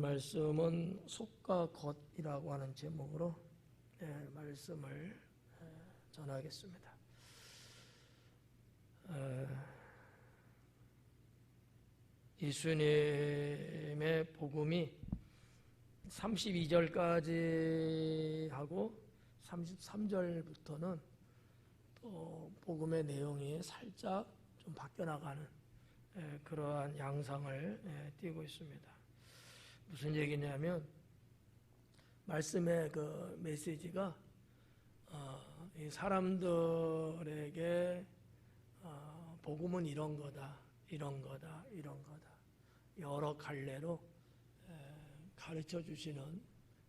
말씀은 속과 겉이라고 하는 제목으로 말씀을 전하겠습니다. 예수님의 복음이 32절까지 하고 33절부터는 또 복음의 내용이 살짝 좀 바뀌어 나가는 그러한 양상을 띠고 있습니다. 무슨 얘기냐면 말씀의 그 메시지가 이 사람들에게 복음은 이런 거다, 이런 거다, 이런 거다 여러 갈래로 가르쳐 주시는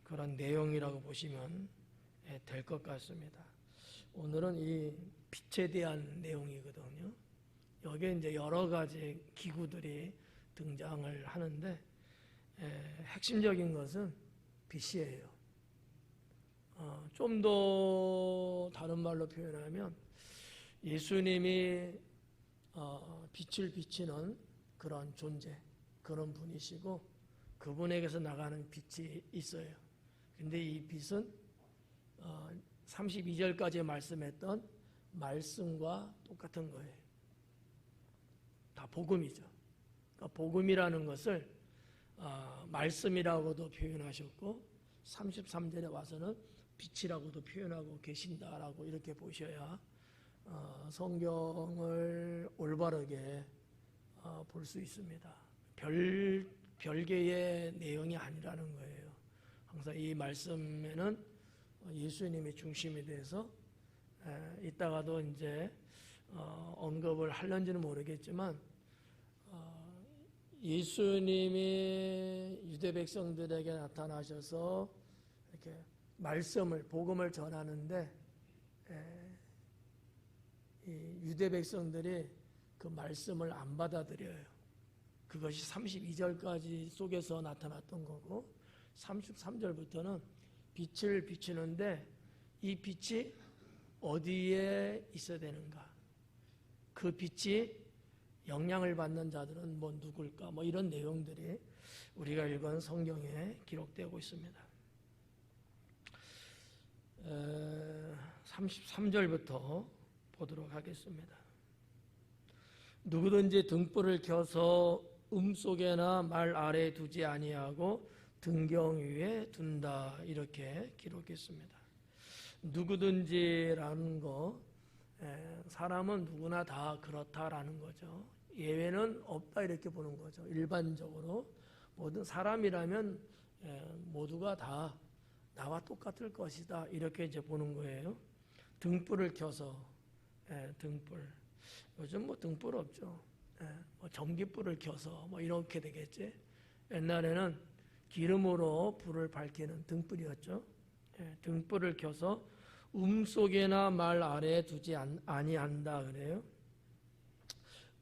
그런 내용이라고 보시면 될 것 같습니다. 오늘은 이 빛에 대한 내용이거든요. 여기에 이제 여러 가지 기구들이 등장을 하는데 핵심적인 것은 빛이에요. 좀 더 다른 말로 표현하면 예수님이 빛을 비치는 그런 존재, 그런 분이시고 그분에게서 나가는 빛이 있어요. 근데 이 빛은 32절까지 말씀했던 말씀과 똑같은 거예요. 다 복음이죠. 그러니까 복음이라는 것을 말씀이라고도 표현하셨고 33절에 와서는 빛이라고도 표현하고 계신다라고 이렇게 보셔야 성경을 올바르게 볼 수 있습니다. 별개의 내용이 아니라는 거예요. 항상 이 말씀에는 예수님의 중심에 대해서 이따가도 이제 언급을 할런지는 모르겠지만 예수님이 유대 백성들에게 나타나셔서 이렇게 말씀을 복음을 전하는데 이 유대 백성들이 그 말씀을 안 받아들여요. 그것이 32절까지 속에서 나타났던 거고 33절부터는 빛을 비추는데 이 빛이 어디에 있어야 되는가? 그 빛이 영향을 받는 자들은 뭐 누굴까? 뭐 이런 내용들이 우리가 읽은 성경에 기록되고 있습니다. 33절부터 보도록 하겠습니다. 누구든지 등불을 켜서 속에나 말 아래에 두지 아니하고 등경 위에 둔다 이렇게 기록했습니다. 누구든지라는 거 사람은 누구나 다 그렇다라는 거죠. 예외는 없다 이렇게 보는 거죠. 일반적으로 모든 사람이라면 모두가 다 나와 똑같을 것이다 이렇게 이제 보는 거예요. 등불을 켜서 등불 요즘 뭐 등불 없죠. 뭐 전기불을 켜서 뭐 이렇게 되겠지. 옛날에는 기름으로 불을 밝히는 등불이었죠. 등불을 켜서 속에나 말 아래에 두지 아니한다 그래요.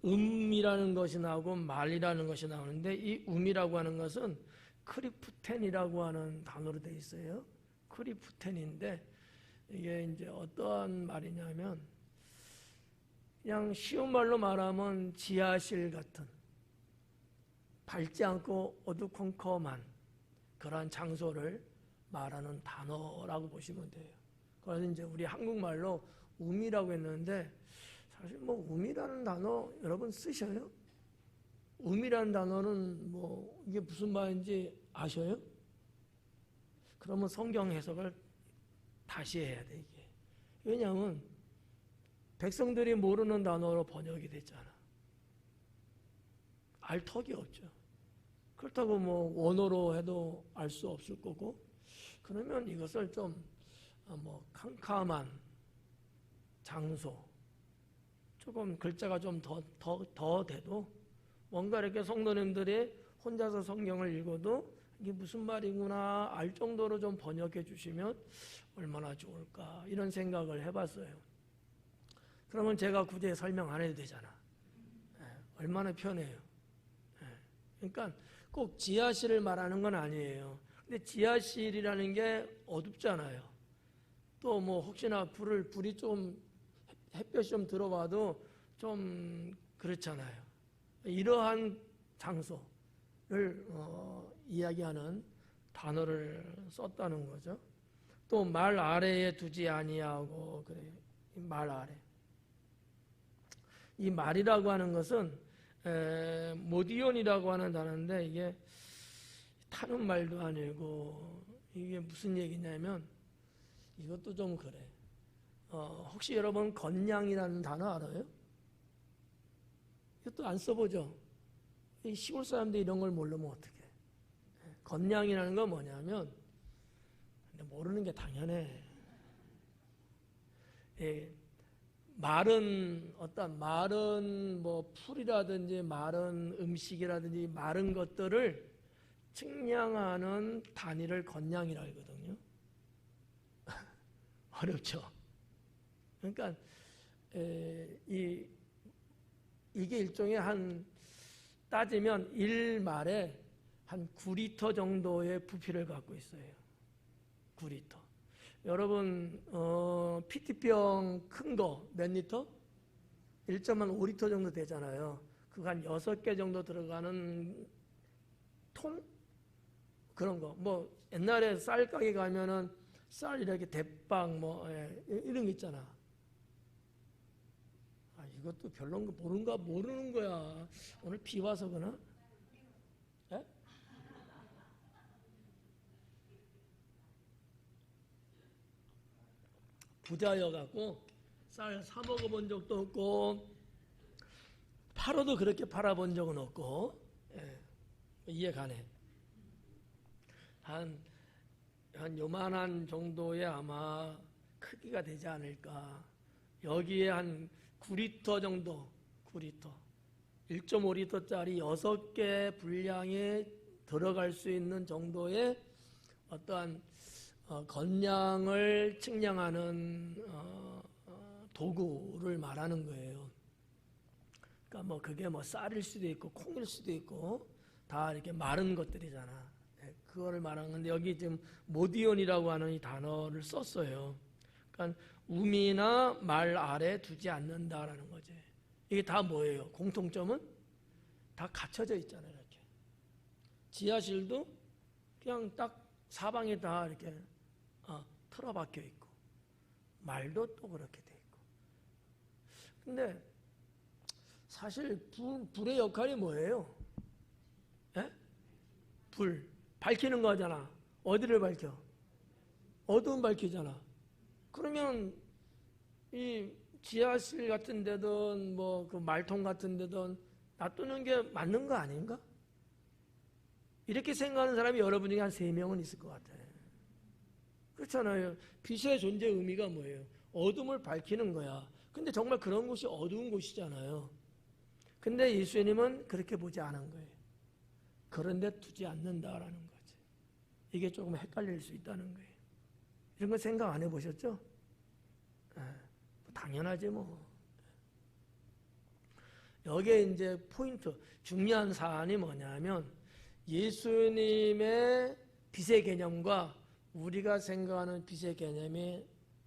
이라는 것이 나오고 말이라는 것이 나오는데 이 이라고 하는 것은 크리프텐이라고 하는 단어로 되어 있어요. 크리프텐인데 이게 이제 어떠한 말이냐면 그냥 쉬운 말로 말하면 지하실 같은 밝지 않고 어두컴컴한 그러한 장소를 말하는 단어라고 보시면 돼요. 그래서 이제 우리 한국말로 이라고 했는데 사실 뭐 이라는 단어 여러분 쓰셔요? 이라는 단어는 뭐 이게 무슨 말인지 아셔요? 그러면 성경 해석을 다시 해야 돼 이게. 왜냐하면 백성들이 모르는 단어로 번역이 됐잖아. 알 턱이 없죠. 그렇다고 뭐 원어로 해도 알 수 없을 거고 그러면 이것을 좀 뭐 캄캄한 장소 조금 글자가 좀 더 돼도 뭔가 이렇게 성도님들이 혼자서 성경을 읽어도 이게 무슨 말이구나 알 정도로 좀 번역해 주시면 얼마나 좋을까 이런 생각을 해봤어요. 그러면 제가 굳이 설명 안 해도 되잖아. 얼마나 편해요. 그러니까 꼭 지하실을 말하는 건 아니에요. 근데 지하실이라는 게 어둡잖아요. 또 뭐 혹시나 불이 좀 햇볕이 좀 들어와도 좀 그렇잖아요. 이러한 장소를 이야기하는 단어를 썼다는 거죠. 또 말 아래에 두지 아니하고 그래요. 말 아래. 이 말이라고 하는 것은 모디온이라고 하는 단어인데 이게 타는 말도 아니고 이게 무슨 얘기냐면 이것도 좀 그래. 혹시 여러분 건냥이라는 단어 알아요? 이것도 안 써보죠. 이 시골 사람들이 이런 걸 모르면 어떡해. 건냥이라는 건 뭐냐면 근데 모르는 게 당연해. 마른 뭐 풀이라든지 마른 음식이라든지 마른 것들을 측량하는 단위를 건냥이라 하거든요. 어렵죠. 그러니까 이게 일종의 한 따지면 1말에 한 9리터 정도의 부피를 갖고 있어요. 9리터. 여러분 PT병 큰 거 몇 리터? 1.5리터 정도 되잖아요. 그거 한 6개 정도 들어가는 통? 그런 거. 뭐 옛날에 쌀 가게 가면은 쌀 이렇게 대빵 뭐 이런 거 있잖아. 이것도 별론 거 모르는 거야. 오늘 비 와서 그러나? 예? 부자여갖고 쌀 사 먹어본 적도 없고 팔아도 그렇게 팔아본 적은 없고 이해 가네. 한 요만한 정도의 아마 크기가 되지 않을까. 여기에 한 9리터 정도, 9리터. 1.5리터짜리 6개 분량에 들어갈 수 있는 정도의 어떠한 건량을 측량하는 도구를 말하는 거예요. 그러니까 뭐 그게 뭐 쌀일 수도 있고 콩일 수도 있고 다 이렇게 마른 것들이잖아. 그거를 말하는 건데 여기 지금 모디온이라고 하는 이 단어를 썼어요. 그러니까 우미나 말 아래 두지 않는다라는 거지. 이게 다 뭐예요? 공통점은 다 갖춰져 있잖아요. 이렇게 지하실도 그냥 딱 사방에 다 이렇게 틀어박혀 있고 말도 또 그렇게 돼 있고. 근데 사실 불의 역할이 뭐예요? 에? 불 밝히는 거잖아. 어디를 밝혀? 어두운 밝히잖아. 그러면 이 지하실 같은 데든 뭐 그 말통 같은 데든 놔두는 게 맞는 거 아닌가? 이렇게 생각하는 사람이 여러분 중에 한 3명은 있을 것 같아요. 그렇잖아요. 빛의 존재 의미가 뭐예요? 어둠을 밝히는 거야. 근데 정말 그런 곳이 어두운 곳이잖아요. 근데 예수님은 그렇게 보지 않은 거예요. 그런데 두지 않는다라는 거지. 이게 조금 헷갈릴 수 있다는 거예요. 이런 거 생각 안 해보셨죠? 당연하지 뭐. 여기에 이제 포인트, 중요한 사안이 뭐냐면 예수님의 빛의 개념과 우리가 생각하는 빛의 개념이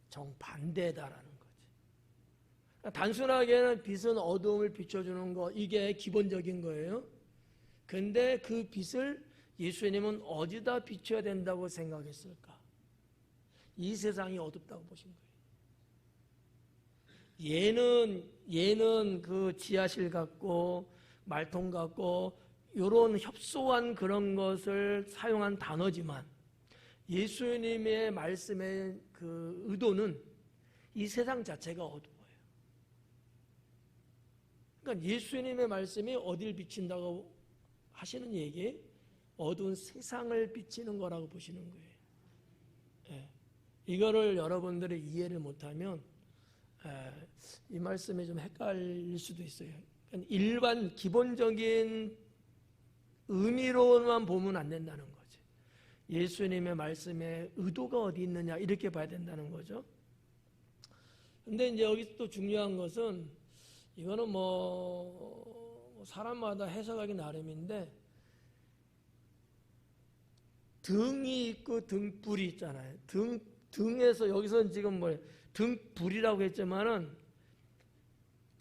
정반대다라는 거지. 단순하게는 빛은 어두움을 비춰주는 거, 이게 기본적인 거예요. 근데 그 빛을 예수님은 어디다 비춰야 된다고 생각했을까? 이 세상이 어둡다고 보신 거예요. 얘는 그 지하실 같고 말통 같고 이런 협소한 그런 것을 사용한 단어지만 예수님의 말씀의 그 의도는 이 세상 자체가 어두워요. 그러니까 예수님의 말씀이 어딜 비친다고 하시는 얘기, 어두운 세상을 비치는 거라고 보시는 거예요. 이거를 여러분들이 이해를 못하면 이 말씀이 좀 헷갈릴 수도 있어요. 그러니까 일반 기본적인 의미로만 보면 안 된다는 거죠. 예수님의 말씀의 의도가 어디 있느냐 이렇게 봐야 된다는 거죠. 근데 이제 여기서 또 중요한 것은 이거는 뭐 사람마다 해석하기 나름인데 등이 있고 등불이 있잖아요. 등에서 여기서는 지금 뭐 등불이라고 했지만은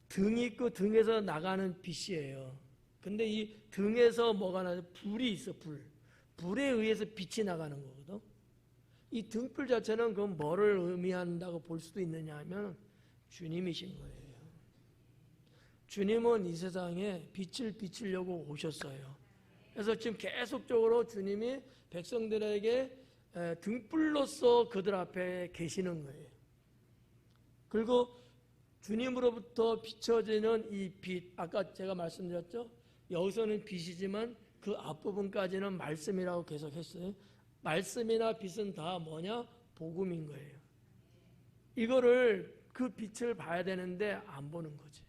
등이 있고 등에서 나가는 빛이에요. 근데 이 등에서 뭐가 나죠? 불이 있어. 불에 의해서 빛이 나가는 거거든. 이 등불 자체는 그 뭐를 의미한다고 볼 수도 있느냐 하면 주님이신 거예요. 주님은 이 세상에 빛을 비추려고 오셨어요. 그래서 지금 계속적으로 주님이 백성들에게 등불로서 그들 앞에 계시는 거예요. 그리고 주님으로부터 비춰지는 이 빛, 아까 제가 말씀드렸죠? 여기서는 빛이지만 그 앞부분까지는 말씀이라고 계속 했어요. 말씀이나 빛은 다 뭐냐? 복음인 거예요. 이거를 그 빛을 봐야 되는데 안 보는 거지.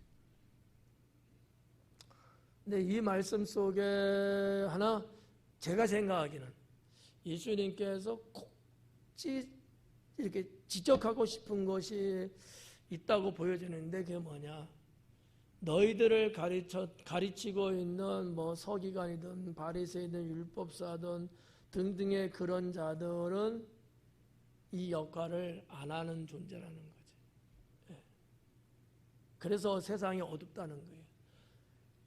근데 이 말씀 속에 하나 제가 생각하기는 예수님께서 꼭 이렇게 지적하고 싶은 것이 있다고 보여지는데 그게 뭐냐? 너희들을 가르치고 있는 뭐 서기관이든 바리새이든 율법사든 등등의 그런 자들은 이 역할을 안 하는 존재라는 거지. 그래서 세상이 어둡다는 거예요.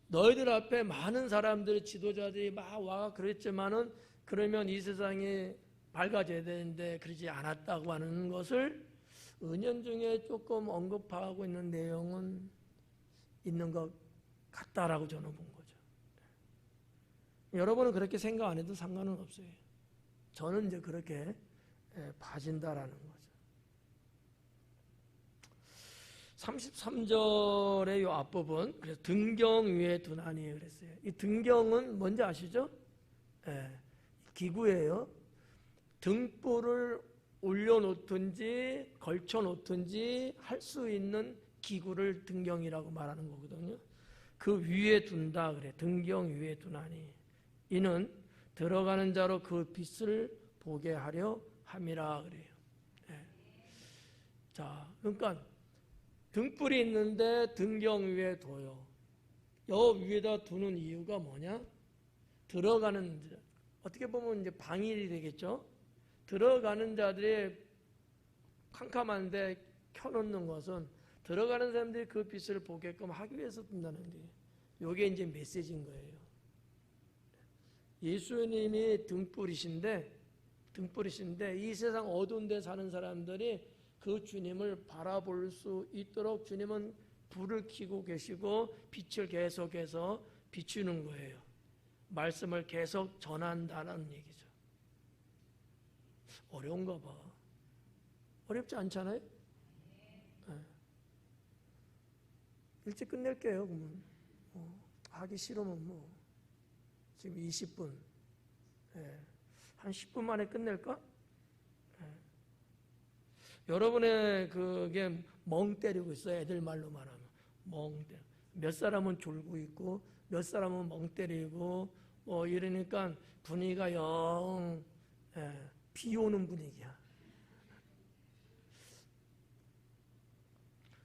너희들 앞에 많은 사람들이 지도자들이 막 와 그랬지만은 그러면 이 세상이 밝아져야 되는데 그러지 않았다고 하는 것을 은연중에 조금 언급하고 있는 내용은 있는 것 같다라고 저는 본 거죠. 여러분은 그렇게 생각 안 해도 상관은 없어요. 저는 이제 그렇게 봐진다라는 거죠. 33절의 이 앞부분, 그래서 등경 위에 두나니 그랬어요. 이 등경은 뭔지 아시죠? 기구예요. 등불을 올려놓든지 걸쳐놓든지 할 수 있는 기구를 등경이라고 말하는 거거든요. 그 위에 둔다 그래. 등경 위에 두나니 이는 들어가는 자로 그 빛을 보게 하려 함이라 그래요. 자, 그러니까 등불이 있는데 등경 위에 둬요. 여 위에다 두는 이유가 뭐냐? 들어가는 자, 어떻게 보면 이제 방일이 되겠죠. 들어가는 자들이 캄캄한데 켜놓는 것은 들어가는 사람들이 그 빛을 보게끔 하기 위해서 둔다는 게 이게 이제 메시지인 거예요. 예수님이 등불이신데 이 세상 어두운 데 사는 사람들이 그 주님을 바라볼 수 있도록 주님은 불을 켜고 계시고 빛을 계속해서 비추는 거예요. 말씀을 계속 전한다는 얘기죠. 어려운가 봐. 어렵지 않잖아요? 네. 일찍 끝낼게요. 그러면 하기 싫으면 뭐 지금 20분 한 10분 만에 끝낼까? 여러분의 그게 멍 때리고 있어요. 애들 말로 말하면 멍 때리고 몇 사람은 졸고 있고 몇 사람은 멍 때리고 뭐 이러니까 분위기가 영 비 오는 분위기야.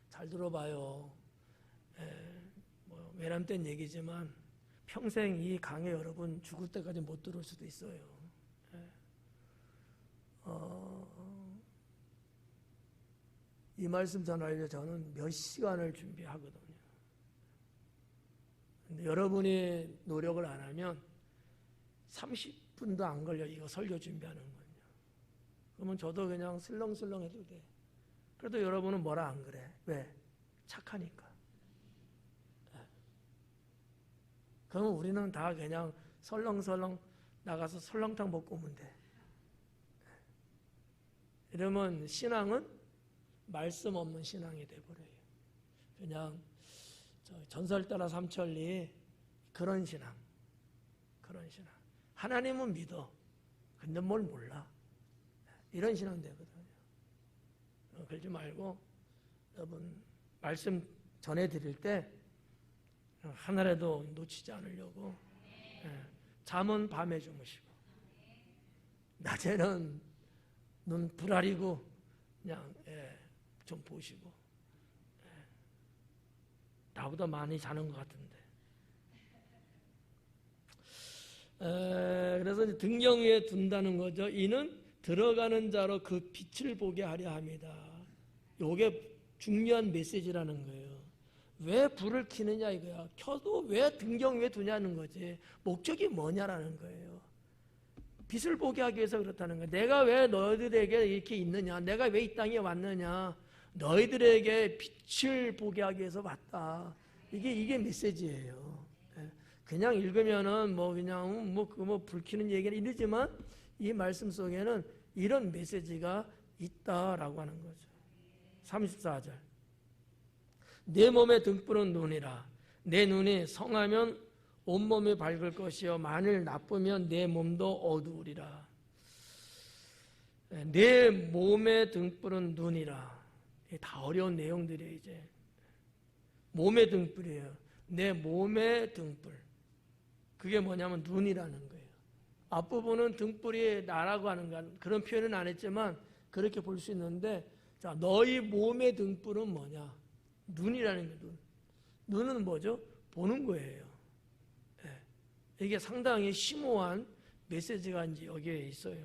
잘 들어봐요. 뭐 외람된 얘기지만 평생 이 강에 여러분 죽을 때까지 못 들을 수도 있어요. 이 말씀 전하려고 저는 몇 시간을 준비하거든요. 근데 여러분이 노력을 안 하면 30분도 안 걸려 이거 설교 준비하는 거예요. 그러면 저도 그냥 슬렁슬렁 해도 돼. 그래도 여러분은 뭐라 안 그래. 왜? 착하니까. 그러면 우리는 다 그냥 설렁설렁 나가서 설렁탕 먹고 오면 돼. 이러면 신앙은 말씀 없는 신앙이 돼버려요. 그냥 전설 따라 삼천리 그런 신앙. 하나님은 믿어. 근데 뭘 몰라. 이런 신앙 되거든요. 그러지 말고 여러분 말씀 전해드릴 때 하나라도 놓치지 않으려고 잠은 밤에 주무시고 낮에는 눈 부라리고 그냥 좀 보시고 나보다 많이 자는 것 같은데 그래서 이제 등경 위에 둔다는 거죠. 이는 들어가는 자로 그 빛을 보게 하려 합니다. 이게 중요한 메시지라는 거예요. 왜 불을 켜느냐 이거야. 켜도 왜 등경 위에 두냐는 거지. 목적이 뭐냐라는 거예요. 빛을 보게 하기 위해서 그렇다는 거야. 내가 왜 너희들에게 이렇게 있느냐, 내가 왜 이 땅에 왔느냐, 너희들에게 빛을 보게 하기 위해서 왔다. 이게 메시지예요. 그냥 읽으면은 뭐 그냥 뭐 불키는 얘기는 이러지만 이 말씀 속에는 이런 메시지가 있다라고 하는 거죠. 34절. 내 몸의 등불은 눈이라. 내 눈이 성하면 온몸이 밝을 것이요 만일 나쁘면 내 몸도 어두우리라. 내 몸의 등불은 눈이라. 다 어려운 내용들이에요. 이제 몸의 등불이에요. 내 몸의 등불. 그게 뭐냐면 눈이라는 거예요. 앞부분은 등불이 나라고 하는 건 그런 표현은 안 했지만 그렇게 볼 수 있는데, 자, 너희 몸의 등불은 뭐냐? 눈이라는 거예요. 눈은 뭐죠? 보는 거예요. 이게 상당히 심오한 메시지가 이제 여기에 있어요.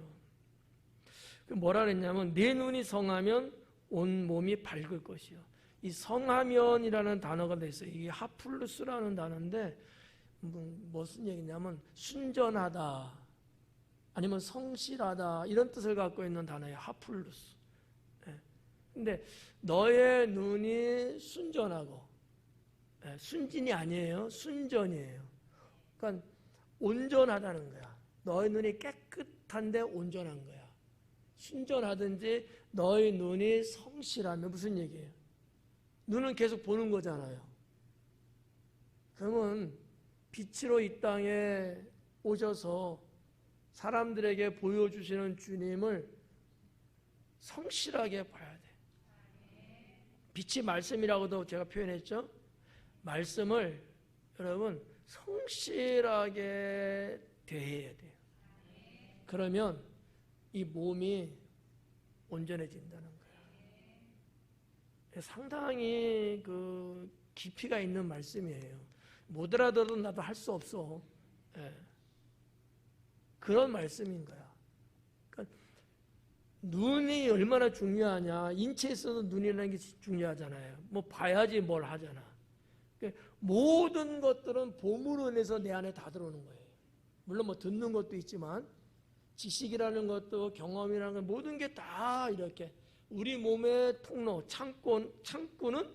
뭐라 그랬냐면 내 눈이 성하면 온 몸이 밝을 것이요. 이 성하면이라는 단어가 돼 있어요. 이게 하플루스라는 단어인데 무슨 얘기냐면 순전하다 아니면 성실하다 이런 뜻을 갖고 있는 단어예요. 하플루스. 근데 너의 눈이 순전하고, 순진이 아니에요. 순전이에요. 그러니까 온전하다는 거야. 너의 눈이 깨끗한데 온전한 거야. 순전하든지 너의 눈이 성실하면 무슨 얘기예요? 눈은 계속 보는 거잖아요. 그러면 빛으로 이 땅에 오셔서 사람들에게 보여주시는 주님을 성실하게 봐야 돼. 빛이 말씀이라고도 제가 표현했죠. 말씀을 여러분 성실하게 대해야 돼요. 그러면 이 몸이 온전해진다는 거예요. 상당히 그 깊이가 있는 말씀이에요. 못 알아들어도 나도 할 수 없어. 그런 말씀인 거야. 그러니까 눈이 얼마나 중요하냐. 인체에서도 눈이라는 게 중요하잖아요. 뭐 봐야지 뭘 하잖아. 그러니까 모든 것들은 봄으로 인해서 내 안에 다 들어오는 거예요. 물론 뭐 듣는 것도 있지만 지식이라는 것도 경험이라는 것 모든 게 다 이렇게 우리 몸의 통로, 창구는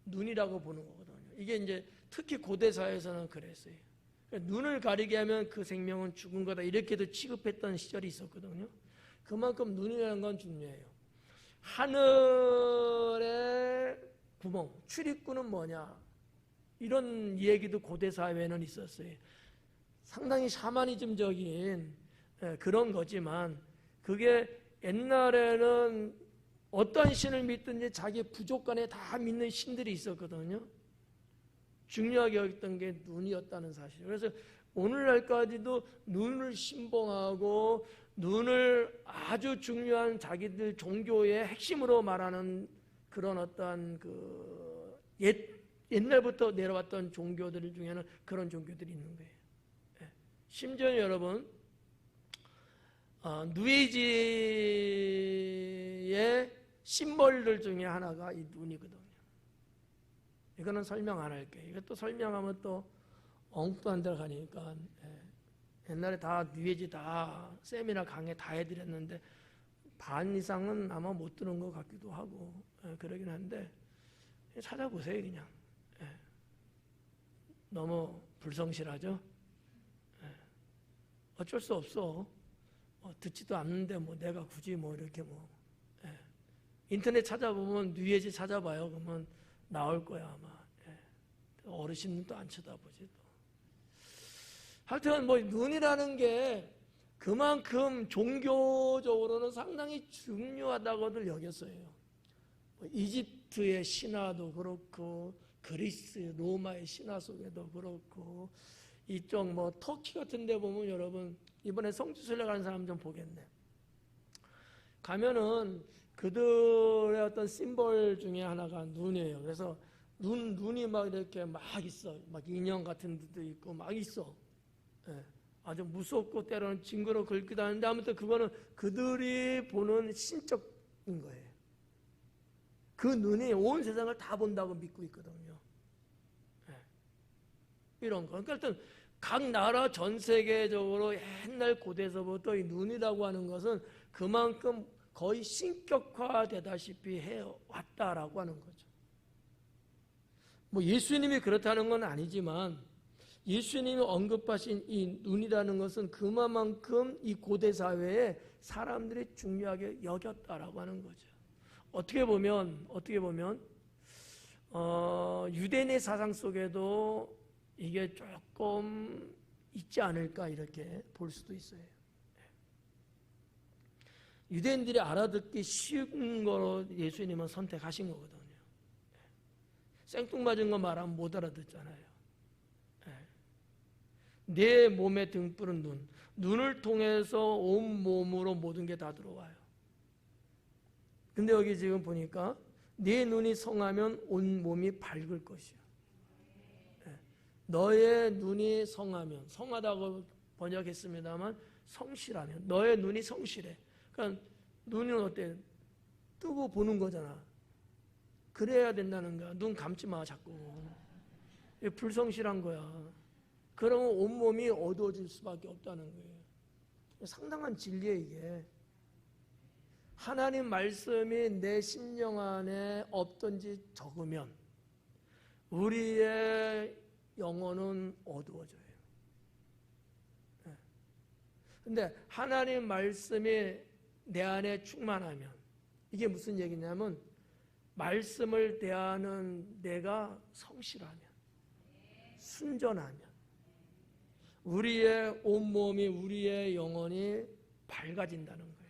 눈이라고 보는 거거든요. 이게 이제 특히 고대사에서는 그랬어요. 그러니까 눈을 가리게 하면 그 생명은 죽은 거다 이렇게도 취급했던 시절이 있었거든요. 그만큼 눈이라는 건 중요해요. 하늘의 구멍, 출입구는 뭐냐 이런 얘기도 고대사회에는 있었어요. 상당히 샤머니즘적인 그런 거지만 그게 옛날에는 어떤 신을 믿든지 자기 부족간에 다 믿는 신들이 있었거든요. 중요하게 여겼던 게 눈이었다는 사실. 그래서 오늘날까지도 눈을 신봉하고 눈을 아주 중요한 자기들 종교의 핵심으로 말하는 그런 어떤 그 옛날부터 내려왔던 종교들 중에는 그런 종교들이 있는 거예요. 심지어 여러분 뉴에이지의 심벌들 중에 하나가 이 눈이거든요. 이거는 설명 안 할게요. 이것도 설명하면 또 엉뚱한 데로 가니까 옛날에 다 뉴에이지 다 세미나 강의 다 해드렸는데 반 이상은 아마 못 들은 것 같기도 하고 그러긴 한데 찾아보세요 그냥. 너무 불성실하죠? 어쩔 수 없어. 듣지도 않는데 뭐 내가 굳이 뭐 이렇게 뭐 인터넷 찾아보면 뉴에이지 찾아봐요. 그러면 나올 거야 아마. 어르신은 또 안 쳐다보지 또. 하여튼 뭐 눈이라는 게 그만큼 종교적으로는 상당히 중요하다고들 여겼어요. 이집트의 신화도 그렇고 그리스 로마의 신화 속에도 그렇고 이쪽 뭐 터키 같은 데 보면 여러분 이번에 성지순례 가는 사람 좀 보겠네. 가면은 그들의 어떤 심벌 중에 하나가 눈이에요. 그래서 눈이 막 이렇게 막 있어. 막 인형 같은 데도 있고 막 있어. 아주 무섭고 때로는 징그러 긁기도 하는데 아무튼 그거는 그들이 보는 신적인 거예요. 그 눈이 온 세상을 다 본다고 믿고 있거든요. 이런 거. 그러니까 일단 각 나라 전 세계적으로 옛날 고대에서부터 이 눈이라고 하는 것은 그만큼 거의 신격화되다시피 해왔다라고 하는 거죠. 뭐 예수님이 그렇다는 건 아니지만 예수님이 언급하신 이 눈이라는 것은 그만큼 이 고대 사회에 사람들이 중요하게 여겼다라고 하는 거죠. 어떻게 보면 유대인의 사상 속에도 이게 조금 있지 않을까 이렇게 볼 수도 있어요. 유대인들이 알아듣기 쉬운 거로 예수님은 선택하신 거거든요. 생뚱맞은 거 말하면 못 알아듣잖아요. 내 몸의 등불은 눈. 눈을 통해서 온 몸으로 모든 게 다 들어와요. 근데 여기 지금 보니까 네 눈이 성하면 온 몸이 밝을 것이요. 너의 눈이 성하면, 성하다고 번역했습니다만 성실하면, 너의 눈이 성실해. 그러니까 눈은 어때? 뜨고 보는 거잖아. 그래야 된다는 거야. 눈 감지 마 자꾸. 불성실한 거야. 그러면 온몸이 어두워질 수밖에 없다는 거예요. 상당한 진리예요 이게. 하나님 말씀이 내 심령 안에 없든지 적으면 우리의 영혼은 어두워져요. 근데 하나님 말씀이 내 안에 충만하면, 이게 무슨 얘기냐면 말씀을 대하는 내가 성실하면, 순전하면 우리의 온몸이, 우리의 영혼이 밝아진다는 거예요.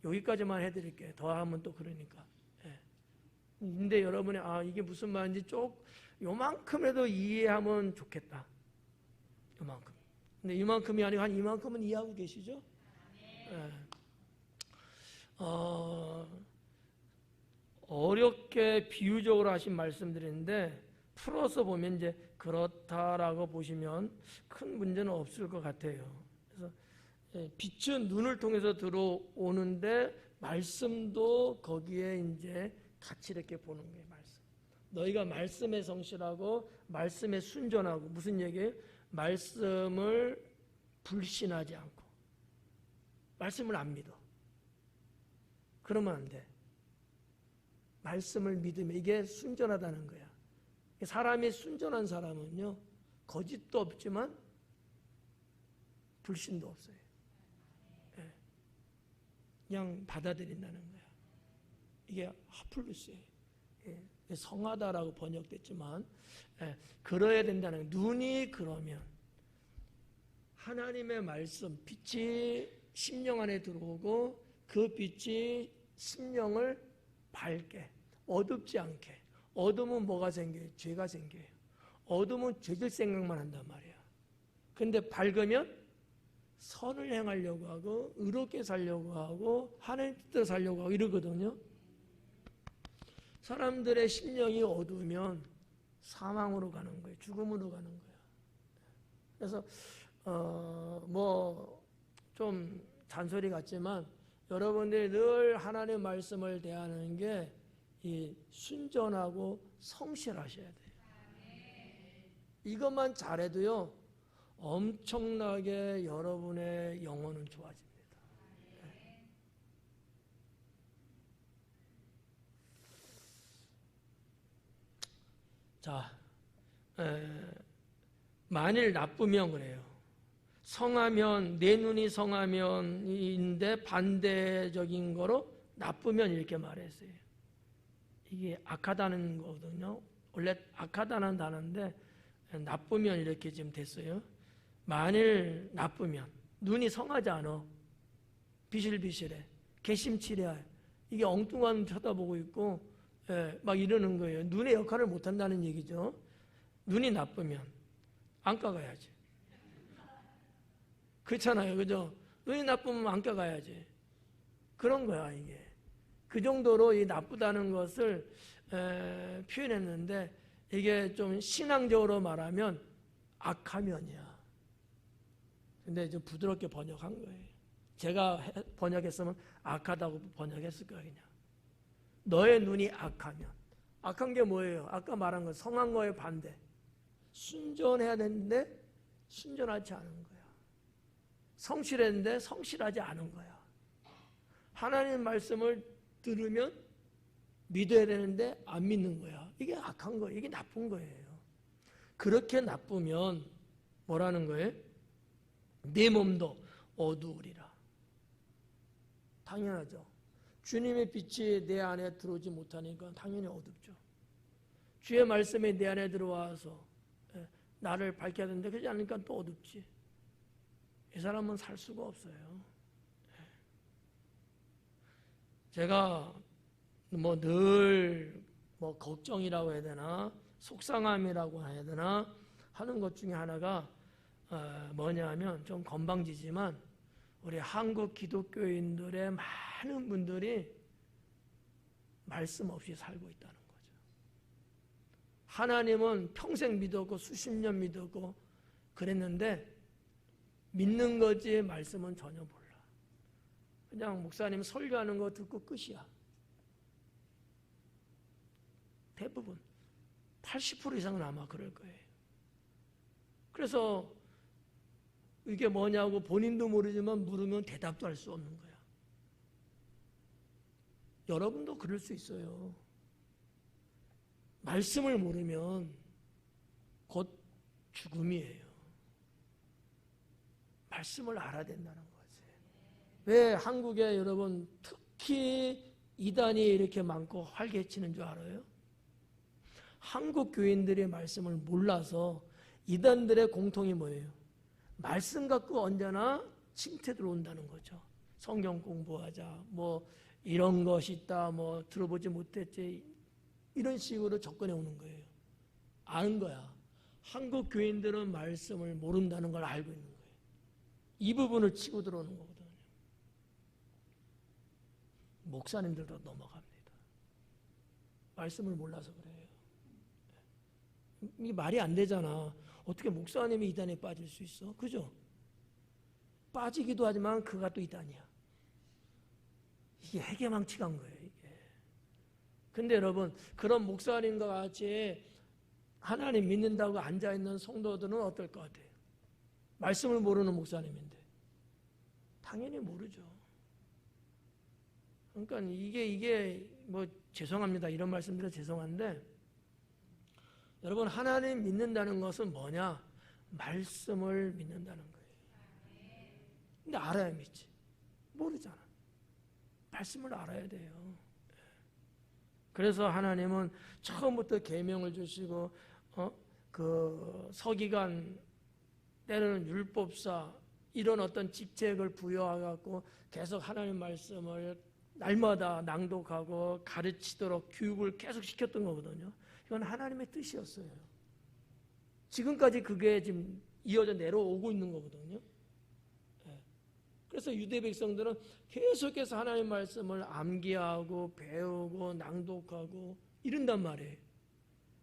여기까지만 해드릴게요. 더 하면 또 그러니까. 근데 여러분이 이게 무슨 말인지 요만큼이라도 이해하면 좋겠다. 요만큼. 근데 이만큼이 아니고 한 이만큼은 이해하고 계시죠? 어렵게 비유적으로 하신 말씀들인데 풀어서 보면 이제 그렇다라고 보시면 큰 문제는 없을 것 같아요. 그래서 빛은 눈을 통해서 들어오는데 말씀도 거기에 이제 같이 이렇게 보는 거예요. 말씀. 너희가 말씀에 성실하고 말씀에 순전하고, 무슨 얘기예요? 말씀을 불신하지 않고 말씀을 안 믿어. 그러면 안 돼. 말씀을 믿으면 이게 순전하다는 거야. 사람이 순전한 사람은요, 거짓도 없지만 불신도 없어요. 그냥 받아들인다는 거야. 이게 하플루스예요. 성하다라고 번역됐지만 그러야 된다는 거예요. 눈이 그러면 하나님의 말씀, 빛이 심령 안에 들어오고 그 빛이 심령을 밝게, 어둡지 않게. 어둠은 뭐가 생겨요? 죄가 생겨요. 어둠은 죄질 생각만 한단 말이야. 근데 밝으면 선을 행하려고 하고 의롭게 살려고 하고 하나님 뜻대로 살려고 하고 이러거든요. 사람들의 심령이 어두우면 사망으로 가는 거예요. 죽음으로 가는 거예요. 그래서 좀 잔소리 같지만 여러분들이 늘 하나님의 말씀을 대하는 게 이 순전하고 성실하셔야 돼요. 이것만 잘해도요, 엄청나게 여러분의 영혼은 좋아집니다. 자, 만일 나쁘면 그래요. 성하면, 내 눈이 성하면인데 반대적인 거로 나쁘면 이렇게 말했어요. 이게 악하다는 거거든요. 원래 악하다는 단어인데 나쁘면 이렇게 지금 됐어요. 만일 나쁘면, 눈이 성하지 않아. 비실비실해. 개심치레해. 이게 엉뚱한 쳐다보고 있고 막 이러는 거예요. 눈의 역할을 못한다는 얘기죠. 눈이 나쁘면 안과 가야지. 그렇잖아요. 그죠? 눈이 나쁘면 안과 가야지. 그런 거야 이게. 그 정도로 이 나쁘다는 것을 표현했는데 이게 좀 신앙적으로 말하면 악하면이야. 근데 좀 부드럽게 번역한 거예요. 제가 번역했으면 악하다고 번역했을 거야 그냥. 너의 눈이 악하면. 악한 게 뭐예요? 아까 말한 거 성한 거의 반대. 순전해야 되는데 순전하지 않은 거야. 성실했는데 성실하지 않은 거야. 하나님 말씀을 들으면 믿어야 되는데 안 믿는 거야. 이게 악한 거예요. 이게 나쁜 거예요. 그렇게 나쁘면 뭐라는 거예요? 내 몸도 어두우리라. 당연하죠. 주님의 빛이 내 안에 들어오지 못하니까 당연히 어둡죠. 주의 말씀이 내 안에 들어와서 나를 밝혀야 되는데 그러지 않으니까 또 어둡지. 이 사람은 살 수가 없어요. 제가 늘 걱정이라고 해야 되나 속상함이라고 해야 되나 하는 것 중에 하나가 뭐냐 하면 좀 건방지지만 우리 한국 기독교인들의 많은 분들이 말씀 없이 살고 있다는 거죠. 하나님은 평생 믿었고 수십 년 믿었고 그랬는데 믿는 거지 말씀은 전혀 몰라. 그냥 목사님 설교하는 거 듣고 끝이야. 대부분 80% 이상은 아마 그럴 거예요. 그래서 이게 뭐냐고 본인도 모르지만 물으면 대답도 할 수 없는 거야. 여러분도 그럴 수 있어요. 말씀을 모르면 곧 죽음이에요. 말씀을 알아야 된다는 거지. 왜 한국에 여러분 특히 이단이 이렇게 많고 활개치는 줄 알아요? 한국 교인들의 말씀을 몰라서 이단들의 공통이 뭐예요? 말씀 갖고 언제나 침체 들어온다는 거죠. 성경 공부하자, 이런 것이 있다, 들어보지 못했지, 이런 식으로 접근해 오는 거예요. 아는 거야. 한국 교인들은 말씀을 모른다는 걸 알고 있는 거예요. 이 부분을 치고 들어오는 거거든요. 목사님들도 넘어갑니다. 말씀을 몰라서 그래요. 이게 말이 안 되잖아. 어떻게 목사님이 이단에 빠질 수 있어? 그죠? 빠지기도 하지만 그가 또 이단이야. 이게 해계망측한 거예요, 이게. 근데 여러분, 그런 목사님과 같이 하나님 믿는다고 앉아있는 성도들은 어떨 것 같아요? 말씀을 모르는 목사님인데. 당연히 모르죠. 그러니까 이게 죄송합니다. 이런 말씀드려 죄송한데, 여러분, 하나님 믿는다는 것은 뭐냐? 말씀을 믿는다는 거예요. 근데 알아야 믿지. 모르잖아. 말씀을 알아야 돼요. 그래서 하나님은 처음부터 계명을 주시고 그 서기관 때로는 율법사 이런 어떤 직책을 부여하고 계속 하나님 말씀을 날마다 낭독하고 가르치도록 교육을 계속 시켰던 거거든요. 이건 하나님의 뜻이었어요. 지금까지 그게 지금 이어져 내려오고 있는 거거든요. 그래서 유대 백성들은 계속해서 하나님의 말씀을 암기하고 배우고 낭독하고 이런단 말이에요.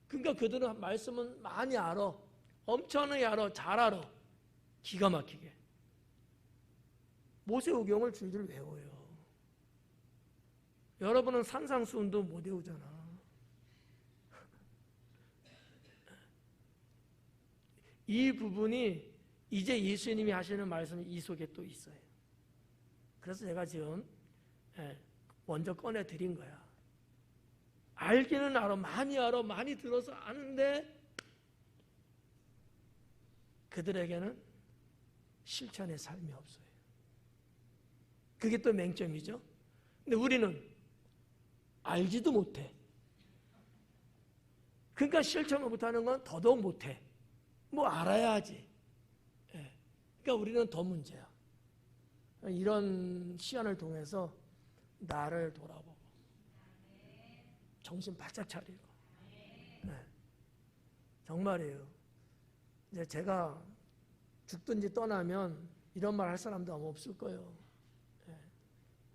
그러니까 그들은 말씀은 많이 알아. 엄청나게 알아. 잘 알아. 기가 막히게. 모세오경을 줄줄 외워요. 여러분은 산상수훈도 못 외우잖아. 이 부분이 이제 예수님이 하시는 말씀이 이 속에 또 있어요. 그래서 제가 지금 먼저 꺼내드린 거야. 알기는 알아, 많이 들어서 아는데 그들에게는 실천의 삶이 없어요. 그게 또 맹점이죠. 근데 우리는 알지도 못해. 그러니까 실천을 못하는 건 더더욱 못해. 알아야 하지. 그러니까 우리는 더 문제야. 이런 시간을 통해서 나를 돌아보고 정신 바짝 차리고 정말이에요. 이제 제가 죽든지 떠나면 이런 말 할 사람도 아마 없을 거예요.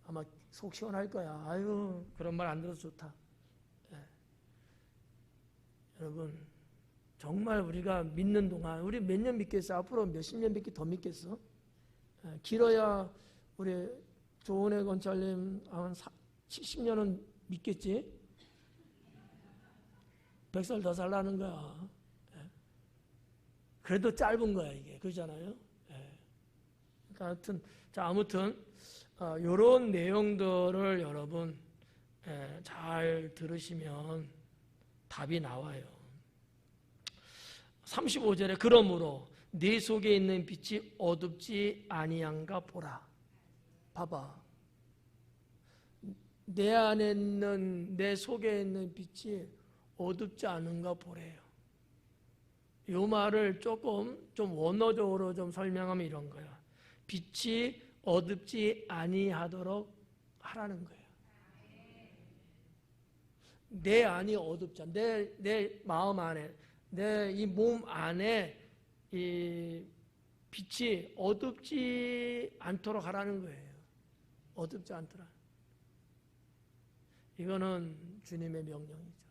아마 속 시원할 거야. 아유, 그런 말 안 들어서 좋다. 여러분, 정말 우리가 믿는 동안 우리 몇 년 믿겠어? 앞으로 몇십 년 더 믿겠어? 길어야 우리 조은혜 건찰님 한 70년은 믿겠지? 100살 더 살라는 거야. 그래도 짧은 거야 이게. 그렇잖아요. 예. 그러니까 아무튼 이런 내용들을 여러분 잘 들으시면 답이 나와요. 35절에 그러므로 네 속에 있는 빛이 어둡지 아니한가 보라. 봐봐. 내 안에 있는, 내 속에 있는 빛이 어둡지 않은가 보래요. 이 말을 조금 좀 원어적으로 좀 설명하면 이런 거야. 빛이 어둡지 아니하도록 하라는 거예요. 내 안이 어둡지 않아. 내 마음 안에, 내 이 몸 안에 이 빛이 어둡지 않도록 하라는 거예요. 어둡지 않도록. 이거는 주님의 명령이죠.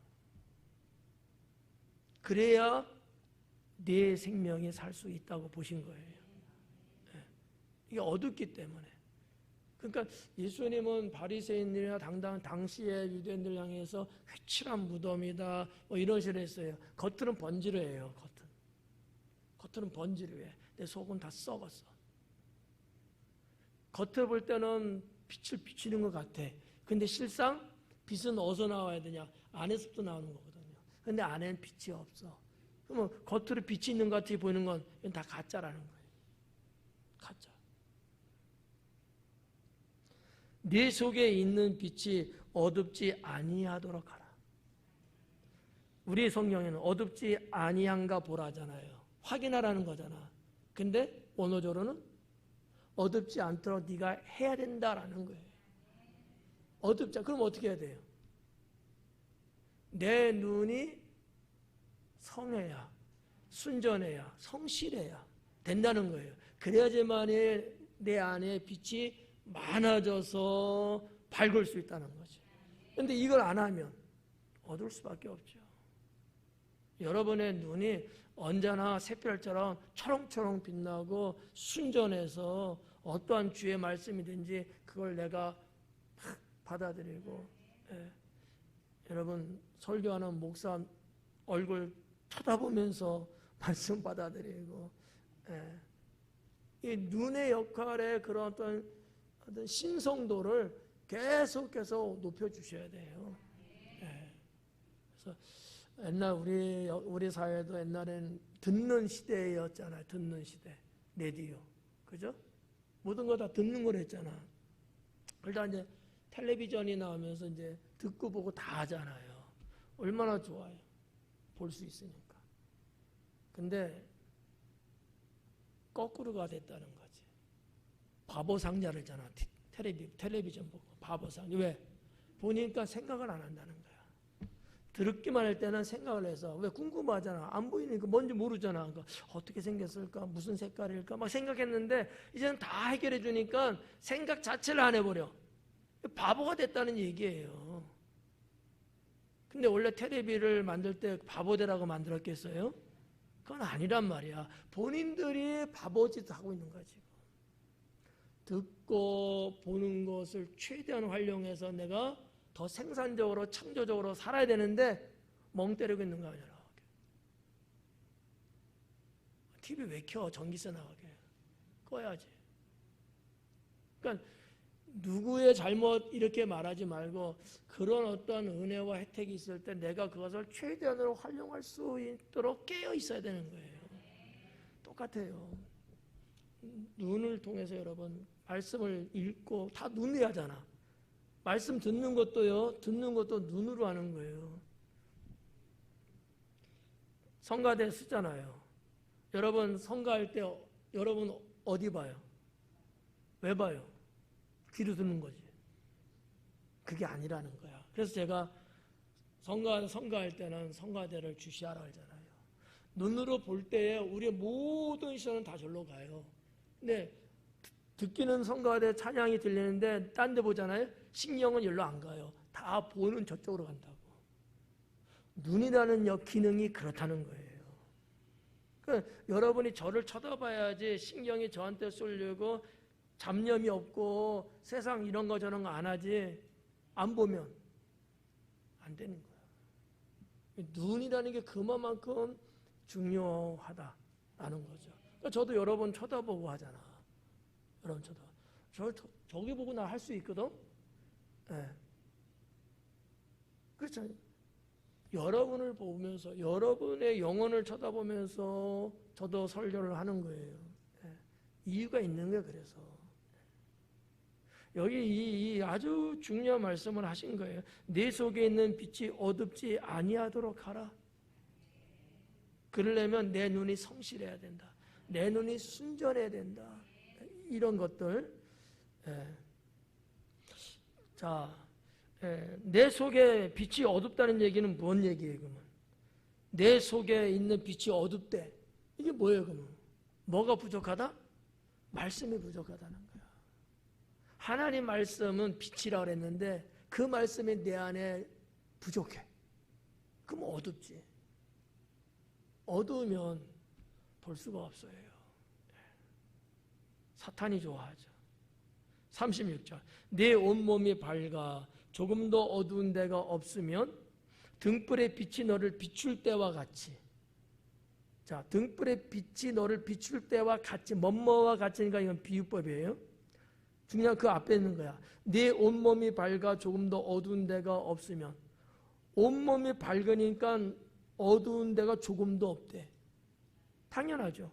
그래야 네 생명이 살 수 있다고 보신 거예요. 이게 어둡기 때문에. 그러니까 예수님은 바리새인들이나 당시의 유대인들 향해서 회칠한 무덤이다 뭐 이런 식으로 했어요. 겉으로는 번지르해요. 겉으로는 번지르해. 내 속은 다 썩었어. 겉으로 볼 때는 빛을 비추는 것 같아. 근데 실상 빛은 어디서 나와야 되냐? 안에서부터 나오는 거거든요. 근데 안에는 빛이 없어. 그러면 겉으로 빛이 있는 것 같이 보이는 건 이건 다 가짜라는 거예요. 가짜. 네 속에 있는 빛이 어둡지 아니하도록 하라. 우리 성경에는 어둡지 아니한가 보라잖아요. 확인하라는 거잖아. 근데 원어적으로는 어둡지 않도록 네가 해야 된다라는 거예요. 어둡자. 그럼 어떻게 해야 돼요? 내 눈이 성해야, 순전해야, 성실해야 된다는 거예요. 그래야지만이 내 안에 빛이 많아져서 밝을 수 있다는 거죠. 그런데 이걸 안 하면 어두울 수밖에 없죠. 여러분의 눈이 언제나 샛별처럼 초롱초롱 빛나고 순전해서 어떠한 주의 말씀이든지 그걸 내가 받아들이고, 여러분 설교하는 목사 얼굴 쳐다보면서 말씀 받아들이고, 이 눈의 역할에 그런 어떤 신성도를 계속해서 높여주셔야 돼요. 그래서 옛날 우리 사회도 옛날에는 듣는 시대였잖아요. 듣는 시대, 라디오, 그죠? 모든 거 다 듣는 걸 했잖아. 그러다 이제 텔레비전이 나오면서 이제 듣고 보고 다 하잖아요. 얼마나 좋아요. 볼 수 있으니까. 근데 거꾸로가 됐다는 거지. 바보 상자를 잖아. 텔레비전 보고 바보 상자. 왜? 보니까 생각을 안 한다는 거야. 듣기만 할 때는 생각을 해서, 왜? 궁금하잖아. 안 보이니까 뭔지 모르잖아. 그러니까 어떻게 생겼을까? 무슨 색깔일까? 막 생각했는데 이제는 다 해결해 주니까 생각 자체를 안 해버려. 바보가 됐다는 얘기예요. 근데 원래 텔레비를 만들 때 바보되라고 만들었겠어요? 그건 아니란 말이야. 본인들이 바보짓 하고 있는 거지. 듣고 보는 것을 최대한 활용해서 내가 더 생산적으로 창조적으로 살아야 되는데 멍 때리고 있는 거 아니야. TV 왜 켜? 전기세 나가게. 꺼야지. 그러니까 누구의 잘못 이렇게 말하지 말고 그런 어떤 은혜와 혜택이 있을 때 내가 그것을 최대한으로 활용할 수 있도록 깨어 있어야 되는 거예요. 똑같아요. 눈을 통해서 여러분 말씀을 읽고 다 눈이 하잖아. 말씀 듣는 것도요. 듣는 것도 눈으로 하는 거예요. 성가대 쓰잖아요. 여러분 성가할 때 여러분 어디 봐요? 왜 봐요? 귀로 듣는 거지. 그게 아니라는 거야. 그래서 제가 성가할 때는 성가대를 주시하라 하잖아요. 눈으로 볼 때에 우리의 모든 시선은 다 절로 가요. 근데 듣기는 성가대 찬양이 들리는데 딴 데 보잖아요. 신경은 여기로 안 가요. 다 보는 저쪽으로 간다고. 눈이라는 기능이 그렇다는 거예요. 그러니까 여러분이 저를 쳐다봐야지 신경이 저한테 쏠리고 잡념이 없고 세상 이런 거 저런 거 안 하지. 안 보면 안 되는 거야. 눈이라는 게 그만큼 중요하다. 아는 거죠. 그러니까 저도 여러 번 쳐다보고 하잖아. 여러 번 저기 보고 나 할 수 있거든. 예. 그렇죠. 여러분을 보면서 여러분의 영혼을 쳐다보면서 저도 설교를 하는 거예요. 예. 이유가 있는 거예요. 그래서 여기 이 아주 중요한 말씀을 하신 거예요. 내 속에 있는 빛이 어둡지 아니하도록 하라. 그러려면 내 눈이 성실해야 된다. 내 눈이 순전해야 된다. 이런 것들. 예. 자, 내 속에 빛이 어둡다는 얘기는 뭔 얘기예요, 그러면? 내 속에 있는 빛이 어둡대. 이게 뭐예요, 그러면? 뭐가 부족하다? 말씀이 부족하다는 거야. 하나님 말씀은 빛이라고 그랬는데 그 말씀이 내 안에 부족해. 그럼 어둡지. 어두우면 볼 수가 없어요. 사탄이 좋아하죠. 36절. 내 온몸이 밝아 조금도 어두운 데가 없으면 등불의 빛이 너를 비출 때와 같이. 자, 등불의 빛이 너를 비출 때와 같이. 뭐뭐와 같으니까 이건 비유법이에요. 중요한 그 앞에 있는 거야. 내 온몸이 밝아 조금도 어두운 데가 없으면. 온몸이 밝으니까 어두운 데가 조금도 없대. 당연하죠.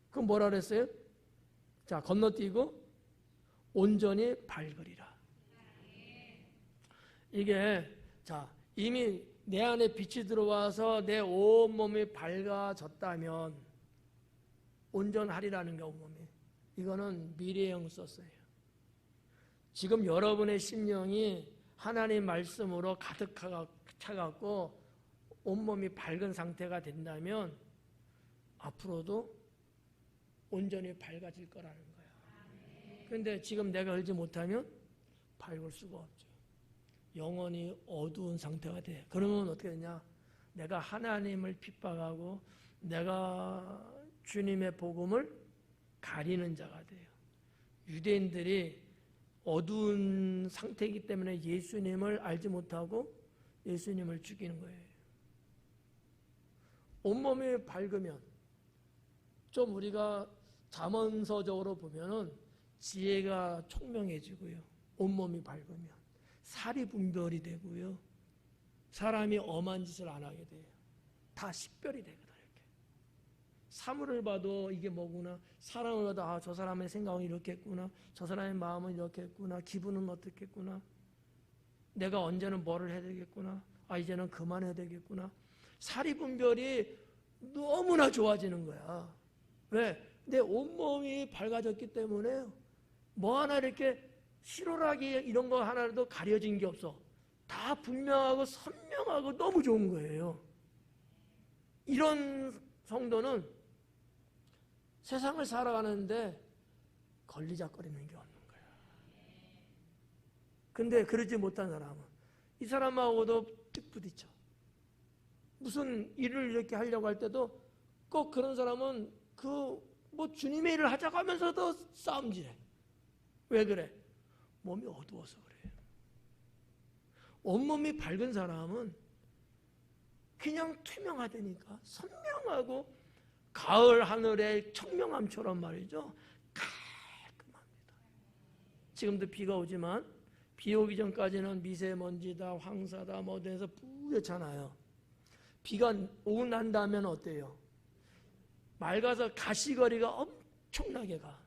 그럼 뭐라 그랬어요? 자, 건너뛰고 온전히 밝으리라. 이게 자, 이미 내 안에 빛이 들어와서 내 온몸이 밝아졌다면 온전하리라는 게 온몸이. 이거는 미래형 썼어요. 지금 여러분의 심령이 하나님 말씀으로 가득 차갖고 온몸이 밝은 상태가 된다면 앞으로도 온전히 밝아질 거라는 거야. 그런데 지금 내가 알지 못하면 밝을 수가 없죠. 영원히 어두운 상태가 돼. 그러면 어떻게 되냐? 내가 하나님을 핍박하고 내가 주님의 복음을 가리는 자가 돼요. 유대인들이 어두운 상태이기 때문에 예수님을 알지 못하고 예수님을 죽이는 거예요. 온몸이 밝으면 좀 우리가 잠언서적으로 보면은 지혜가 총명해지고요. 온몸이 밝으면 살이 분별이 되고요. 사람이 엄한 짓을 안 하게 돼요. 다 식별이 되거든. 이렇게 사물을 봐도 이게 뭐구나, 사람을 봐도 아, 저 사람의 생각은 이렇게 했구나, 저 사람의 마음은 이렇게 했구나, 기분은 어떻겠구나, 내가 언제는 뭐를 해야 되겠구나, 아 이제는 그만해야 되겠구나. 사리 분별이 너무나 좋아지는 거야. 왜? 내 온몸이 밝아졌기 때문에 뭐 하나 이렇게 실오라기 이런 거 하나라도 가려진 게 없어. 다 분명하고 선명하고 너무 좋은 거예요. 이런 성도는 세상을 살아가는데 걸리적거리는 게 없는 거야. 근데 그러지 못한 사람은 이 사람하고도 뜩 부딪혀. 무슨 일을 이렇게 하려고 할 때도 꼭 그런 사람은 뭐 주님의 일을 하자고 하면서도 싸움질해. 왜 그래? 몸이 어두워서 그래. 온몸이 밝은 사람은 그냥 투명하다니까. 선명하고 가을 하늘의 청명함처럼 말이죠. 깔끔합니다. 지금도 비가 오지만 비 오기 전까지는 미세먼지다, 황사다, 뭐 돼서 뿌옇잖아요. 비가 오고 난 다음에는 어때요? 맑아서 가시거리가 엄청나게 가.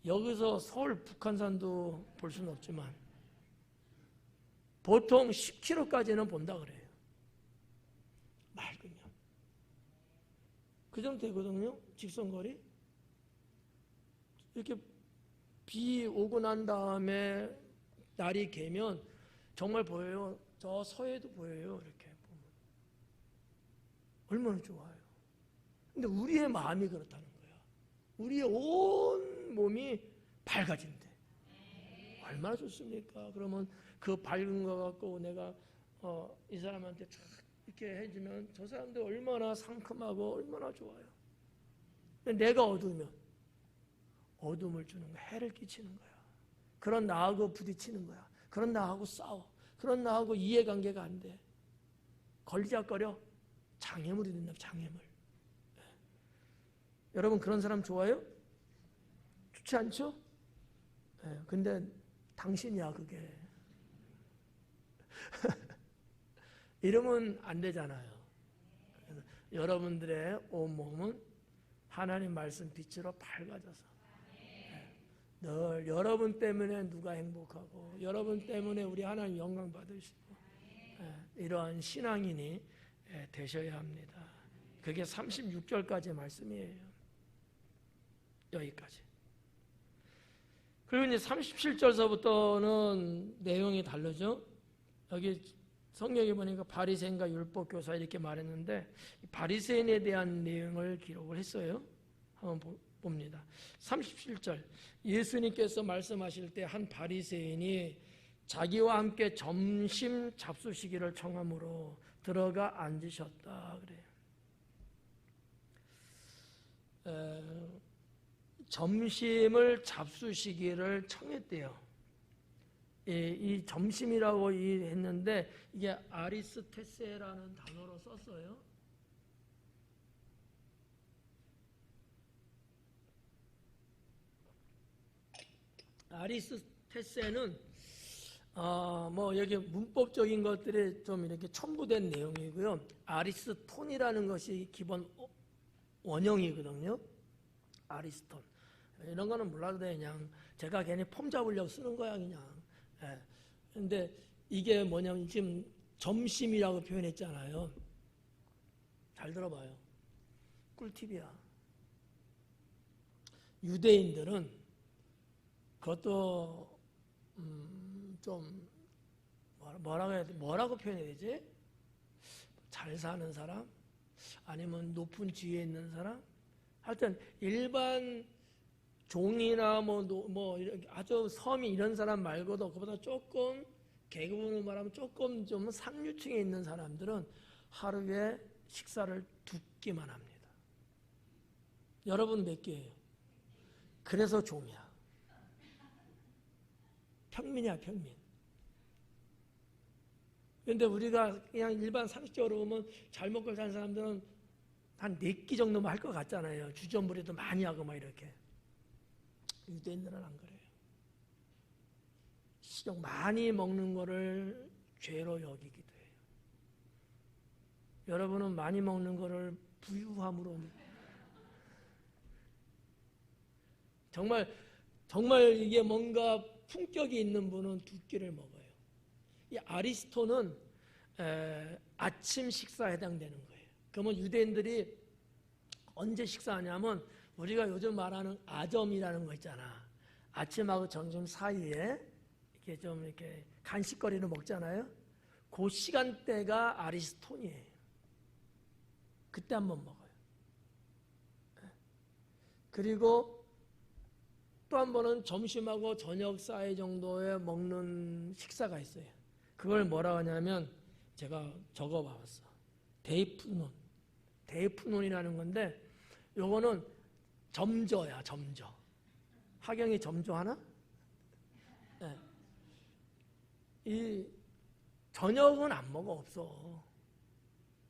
여기서 서울 북한산도 볼 수는 없지만 보통 10km까지는 본다 그래요. 맑으면. 그 정도 되거든요. 직선거리. 이렇게 비 오고 난 다음에 날이 개면 정말 보여요. 저 서해도 보여요. 이렇게 보면. 얼마나 좋아요. 근데 우리의 마음이 그렇다는 거야. 우리의 온 몸이 밝아진대. 얼마나 좋습니까? 그러면 그 밝은 거 갖고 내가 이 사람한테 쫙 이렇게 해주면 저 사람들 얼마나 상큼하고 얼마나 좋아요. 근데 내가 어두우면 어둠을 주는 거야. 해를 끼치는 거야. 그런 나하고 부딪히는 거야. 그런 나하고 싸워. 그런 나하고 이해관계가 안 돼. 걸리적거려. 장애물이 된다. 장애물. 여러분 그런 사람 좋아요? 좋지 않죠? 근데 당신이야 그게. 이러면 안 되잖아요. 여러분들의 온몸은 하나님 말씀 빛으로 밝아져서 늘 여러분 때문에 누가 행복하고 여러분 때문에 우리 하나님 영광 받으시고 이러한 신앙인이 되셔야 합니다. 그게 36절까지 말씀이에요. 여기까지. 그리고 이제 37절서부터는 내용이 다르죠. 여기 성경에 보니까 바리새인과 율법교사 이렇게 말했는데 바리새인에 대한 내용을 기록을 했어요. 한번 봅니다. 37절 예수님께서 말씀하실 때 한 바리새인이 자기와 함께 점심 잡수시기를 청함으로 들어가 앉으셨다 그래요. 점심을 잡수시기를 청했대요. 이 점심이라고 했는데 이게 아리스테세라는 단어로 썼어요. 아리스테세는 뭐 여기 문법적인 것들이 좀 이렇게 첨부된 내용이고요. 아리스톤이라는 것이 기본 원형이거든요. 아리스톤. 이런 거는 몰라도 돼. 그냥 제가 괜히 폼 잡으려고 쓰는 거야 그냥. 근데 이게 뭐냐면 지금 점심이라고 표현했잖아요. 잘 들어봐요. 꿀팁이야. 유대인들은 그것도 좀 뭐라고 표현해야 되지? 잘 사는 사람? 아니면 높은 지위에 있는 사람? 하여튼 일반 종이나 뭐 아주 섬이 이런 사람 말고도 그보다 조금 계급으로 말하면 조금 좀 상류층에 있는 사람들은 하루에 식사를 2끼만 합니다. 여러분 몇 끼예요? 그래서 종이야. 평민이야 평민. 그런데 우리가 그냥 일반 상식적으로 보면 잘 먹고 사는 사람들은 한 4끼 정도만 할 것 같잖아요. 주전부리도 많이 하고 막 이렇게. 유대인들은 안 그래요. 식욕 많이 먹는 거를 죄로 여기기도 해요. 여러분은 많이 먹는 거를 부유함으로 정말 이게 뭔가 품격이 있는 분은 2끼를 먹어요. 이 아리스토는 아침 식사에 해당되는 거예요. 그러면 유대인들이 언제 식사하냐면 우리가 요즘 말하는 아점이라는 거 있잖아. 아침하고 점심 사이에 이렇게 좀 이렇게 간식거리를 먹잖아요. 그 시간대가 아리스톤이에요. 그때 한번 먹어요. 그리고 또 한 번은 점심하고 저녁 사이 정도에 먹는 식사가 있어요. 그걸 뭐라고 하냐면 제가 적어봤어. 데이프논이라는 건데 요거는 점저야, 점저. 하경이 점저하나? 네. 이 저녁은 안 먹어, 없어.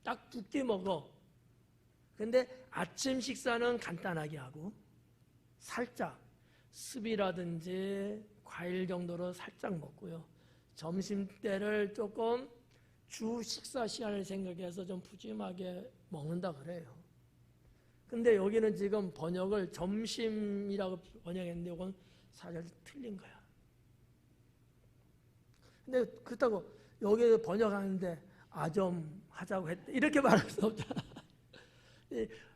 딱 2끼 먹어. 근데 아침 식사는 간단하게 하고 살짝 습이라든지 과일 정도로 살짝 먹고요. 점심때를 조금 주 식사 시간을 생각해서 좀 푸짐하게 먹는다 그래요. 근데 여기는 지금 번역을 점심이라고 번역했는데 이건 사실 틀린 거야. 근데 그렇다고 여기 번역하는데 아점 하자고 했대. 이렇게 말할 수 없잖아.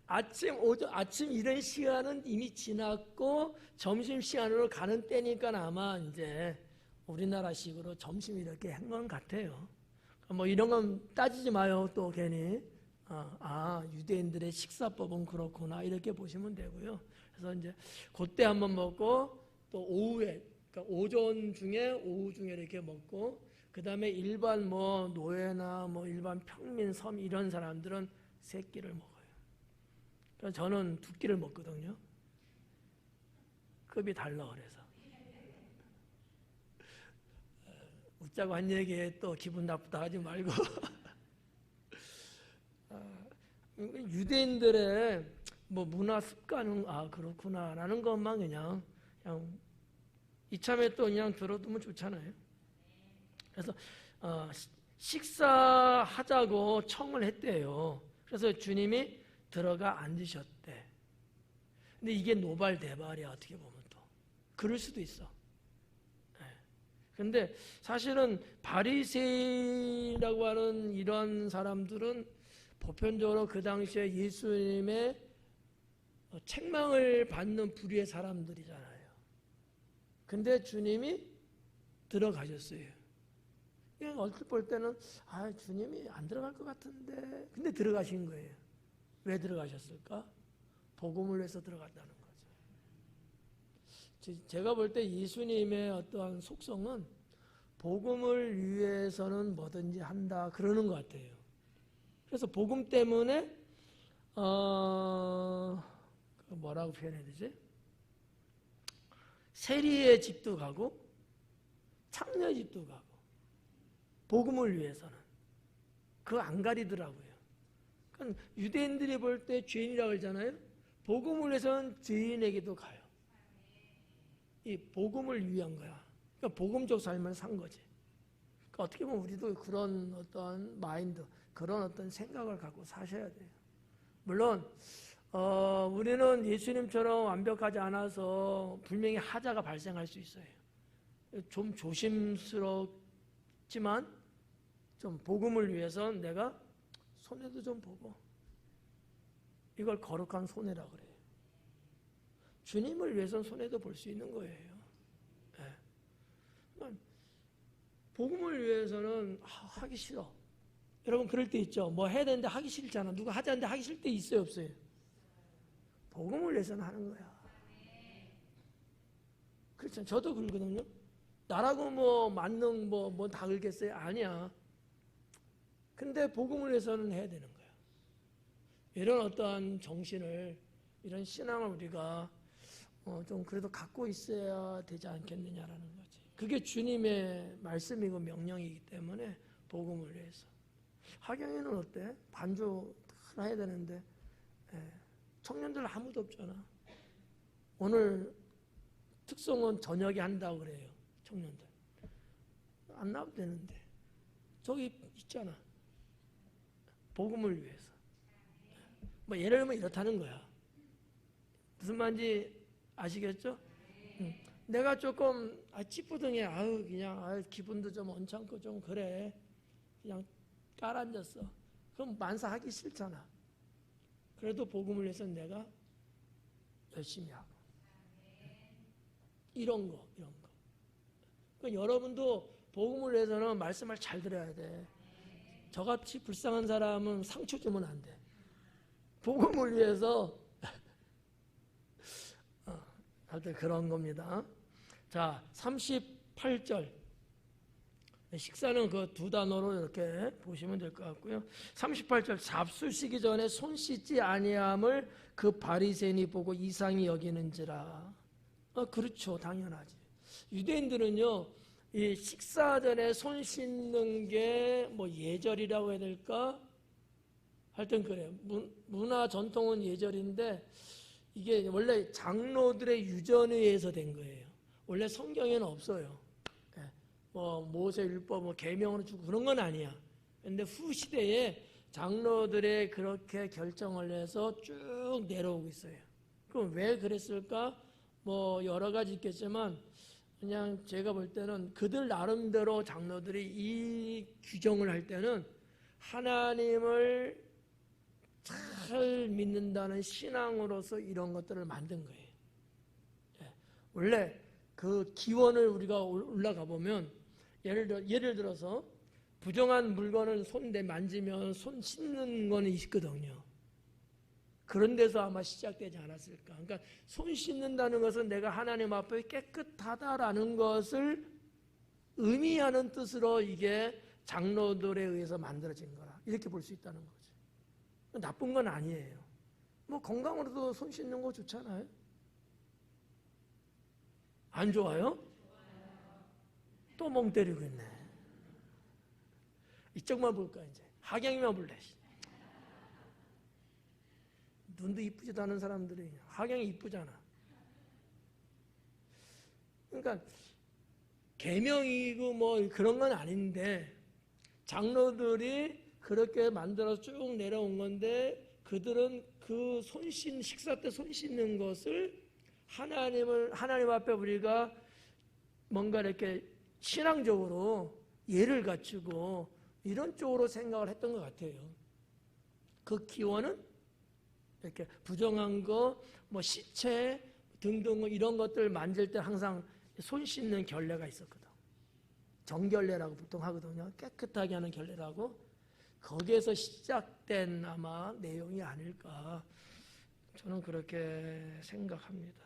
아침 이런 시간은 이미 지났고 점심시간으로 가는 때니까 아마 이제 우리나라식으로 점심 이렇게 한 건 같아요. 뭐 이런 건 따지지 마요. 또 괜히 유대인들의 식사법은 그렇구나 이렇게 보시면 되고요. 그래서 이제 그때 한번 먹고 또 오후에 그러니까 오전 중에 오후 중에 이렇게 먹고 그 다음에 일반 뭐 노예나 뭐 일반 평민 섬 이런 사람들은 3끼를 먹어요. 그래서 저는 2끼를 먹거든요. 급이 달라 그래서. 웃자고 한 얘기에 또 기분 나쁘다 하지 말고. 유대인들의 뭐 문화 습관은 그렇구나라는 것만 그냥 이참에 또 그냥 들어두면 좋잖아요. 그래서 식사하자고 청을 했대요. 그래서 주님이 들어가 앉으셨대. 근데 이게 노발대발이야. 어떻게 보면 또 그럴 수도 있어. 근데 사실은 바리새인이라고 하는 이런 사람들은 보편적으로 그 당시에 예수님의 책망을 받는 부류의 사람들이잖아요. 근데 주님이 들어가셨어요. 그냥 얼핏 볼 때는 주님이 안 들어갈 것 같은데, 근데 들어가신 거예요. 왜 들어가셨을까? 복음을 위해서 들어갔다는 거죠. 제가 볼 때 예수님의 어떠한 속성은 복음을 위해서는 뭐든지 한다 그러는 것 같아요. 그래서 복음 때문에 뭐라고 표현해야 되지? 세리의 집도 가고 창녀의 집도 가고 복음을 위해서는 그거 안 가리더라고요. 그러니까 유대인들이 볼 때 죄인이라고 하잖아요. 복음을 위해서는 죄인에게도 가요. 이 복음을 위한 거야. 그러니까 복음적 삶을 산 거지. 그러니까 어떻게 보면 우리도 그런 어떤 마인드, 그런 어떤 생각을 갖고 사셔야 돼요. 물론 우리는 예수님처럼 완벽하지 않아서 분명히 하자가 발생할 수 있어요. 좀 조심스럽지만 좀 복음을 위해서 내가 손해도 좀 보고, 이걸 거룩한 손해라고 그래요. 주님을 위해서는 손해도 볼 수 있는 거예요. 네. 복음을 위해서는 하기 싫어. 여러분 그럴 때 있죠. 뭐 해야 되는데 하기 싫잖아. 누가 하자는데 하기 싫을 때 있어요, 없어요? 복음을 위해서는 하는 거야. 그렇죠. 저도 그러거든요. 나라고 뭐 만능 뭐 다 그러겠어요? 아니야. 근데 복음을 위해서는 해야 되는 거야. 이런 어떠한 정신을, 이런 신앙을 우리가 좀 그래도 갖고 있어야 되지 않겠느냐라는 거지. 그게 주님의 말씀이고 명령이기 때문에 복음을 위해서. 하경에는 어때? 반주 다 해야 되는데 청년들 아무도 없잖아. 오늘 특성은 저녁에 한다고 그래요. 청년들 안 나와도 되는데 저기 있잖아. 복음을 위해서. 뭐 예를 들면 이렇다는 거야. 무슨 말인지 아시겠죠? 내가 조금 찌뿌둥해. 그냥 기분도 좀 언짢고 좀 그래. 그냥 깔아앉았어. 그럼 만사하기 싫잖아. 그래도 복음을 위해서 내가 열심히 하고. 이런 거. 그러니까 여러분도 복음을 위해서는 말씀을 잘 들어야 돼. 저같이 불쌍한 사람은 상처 주면 안 돼. 복음을 위해서 하여튼 그런 겁니다. 자, 38절. 식사는 그 두 단어로 이렇게 보시면 될 것 같고요. 38절, 잡수시기 전에 손 씻지 아니함을 그 바리새인이 보고 이상히 여기는지라. 그렇죠. 당연하지. 유대인들은요, 이 식사 전에 손 씻는 게 뭐 예절이라고 해야 될까? 하여튼 그래요. 문화 전통은 예절인데 이게 원래 장로들의 유전에 의해서 된 거예요. 원래 성경에는 없어요. 뭐 모세율법, 뭐 계명으로 주고 그런 건 아니야. 그런데 후시대에 장로들의 그렇게 결정을 해서 쭉 내려오고 있어요. 그럼 왜 그랬을까? 뭐 여러 가지 있겠지만 그냥 제가 볼 때는 그들 나름대로 장로들이 이 규정을 할 때는 하나님을 잘 믿는다는 신앙으로서 이런 것들을 만든 거예요. 원래 그 기원을 우리가 올라가 보면 예를 들어서 부정한 물건을 손에 만지면 손 씻는 거는 있거든요. 그런 데서 아마 시작되지 않았을까. 그러니까 손 씻는다는 것은 내가 하나님 앞에 깨끗하다라는 것을 의미하는 뜻으로 이게 장로들에 의해서 만들어진 거라. 이렇게 볼 수 있다는 거죠. 나쁜 건 아니에요. 뭐 건강으로도 손 씻는 거 좋잖아요. 안 좋아요? 또 멍 때리고 있네. 이쪽만 볼까 이제. 하경이만 볼래. 눈도 이쁘지도 않은 사람들이 하경이 이쁘잖아. 그러니까 계명이고 뭐 그런 건 아닌데 장로들이 그렇게 만들어서 쭉 내려온 건데 그들은 그 식사 때 손 씻는 것을 하나님 앞에 우리가 뭔가 이렇게 신앙적으로 예를 갖추고 이런 쪽으로 생각을 했던 것 같아요. 그 기원은 이렇게 부정한 거, 뭐 시체 등등 이런 것들 만질 때 항상 손 씻는 결례가 있었거든. 정결례라고 보통 하거든요. 깨끗하게 하는 결례라고. 거기에서 시작된 아마 내용이 아닐까 저는 그렇게 생각합니다.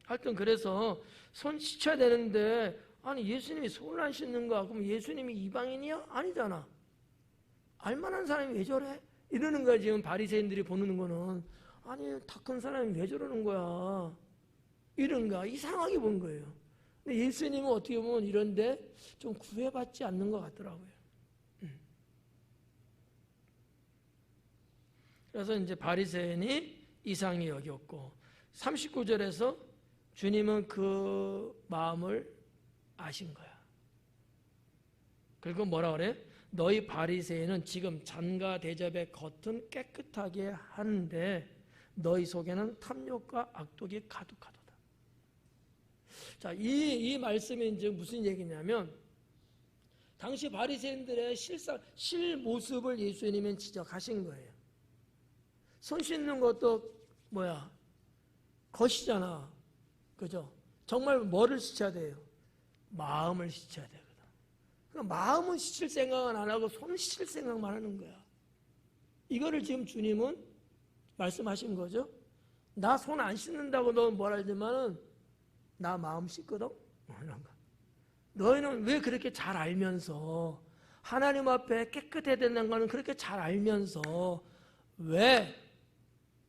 하여튼 그래서 손 씻어야 되는데 아니 예수님이 손을 안 씻는가? 그럼 예수님이 이방인이야? 아니잖아. 알만한 사람이 왜 저래? 이러는 거야. 지금 바리새인들이 보는 거는. 아니 다 큰 사람이 왜 저러는 거야? 이런가 이상하게 본 거예요. 근데 예수님은 어떻게 보면 이런데 좀 구애받지 않는 것 같더라고요. 그래서 이제 바리새인이 이상히 여겼고 39절에서 주님은 그 마음을 아신 거야. 그리고 뭐라 그래? 너희 바리새인은 지금 잔과 대접의 겉은 깨끗하게 하는데 너희 속에는 탐욕과 악독이 가득하도다. 자, 이 말씀이 이제 무슨 얘기냐면 당시 바리새인들의 실모습을 예수님은 지적하신 거예요. 손 씻는 것도 뭐야? 겉이잖아. 그죠? 정말 뭐를 씻어야 돼요? 마음을 씻어야 되거든. 그러니까 마음은 씻을 생각은 안 하고 손 씻을 생각만 하는 거야. 이거를 지금 주님은 말씀하신 거죠. 나 손 안 씻는다고 너 뭐라 하지만은 나 마음 씻거든. 이런 거. 너희는 왜 그렇게 잘 알면서 하나님 앞에 깨끗해야 된다는 거는 그렇게 잘 알면서 왜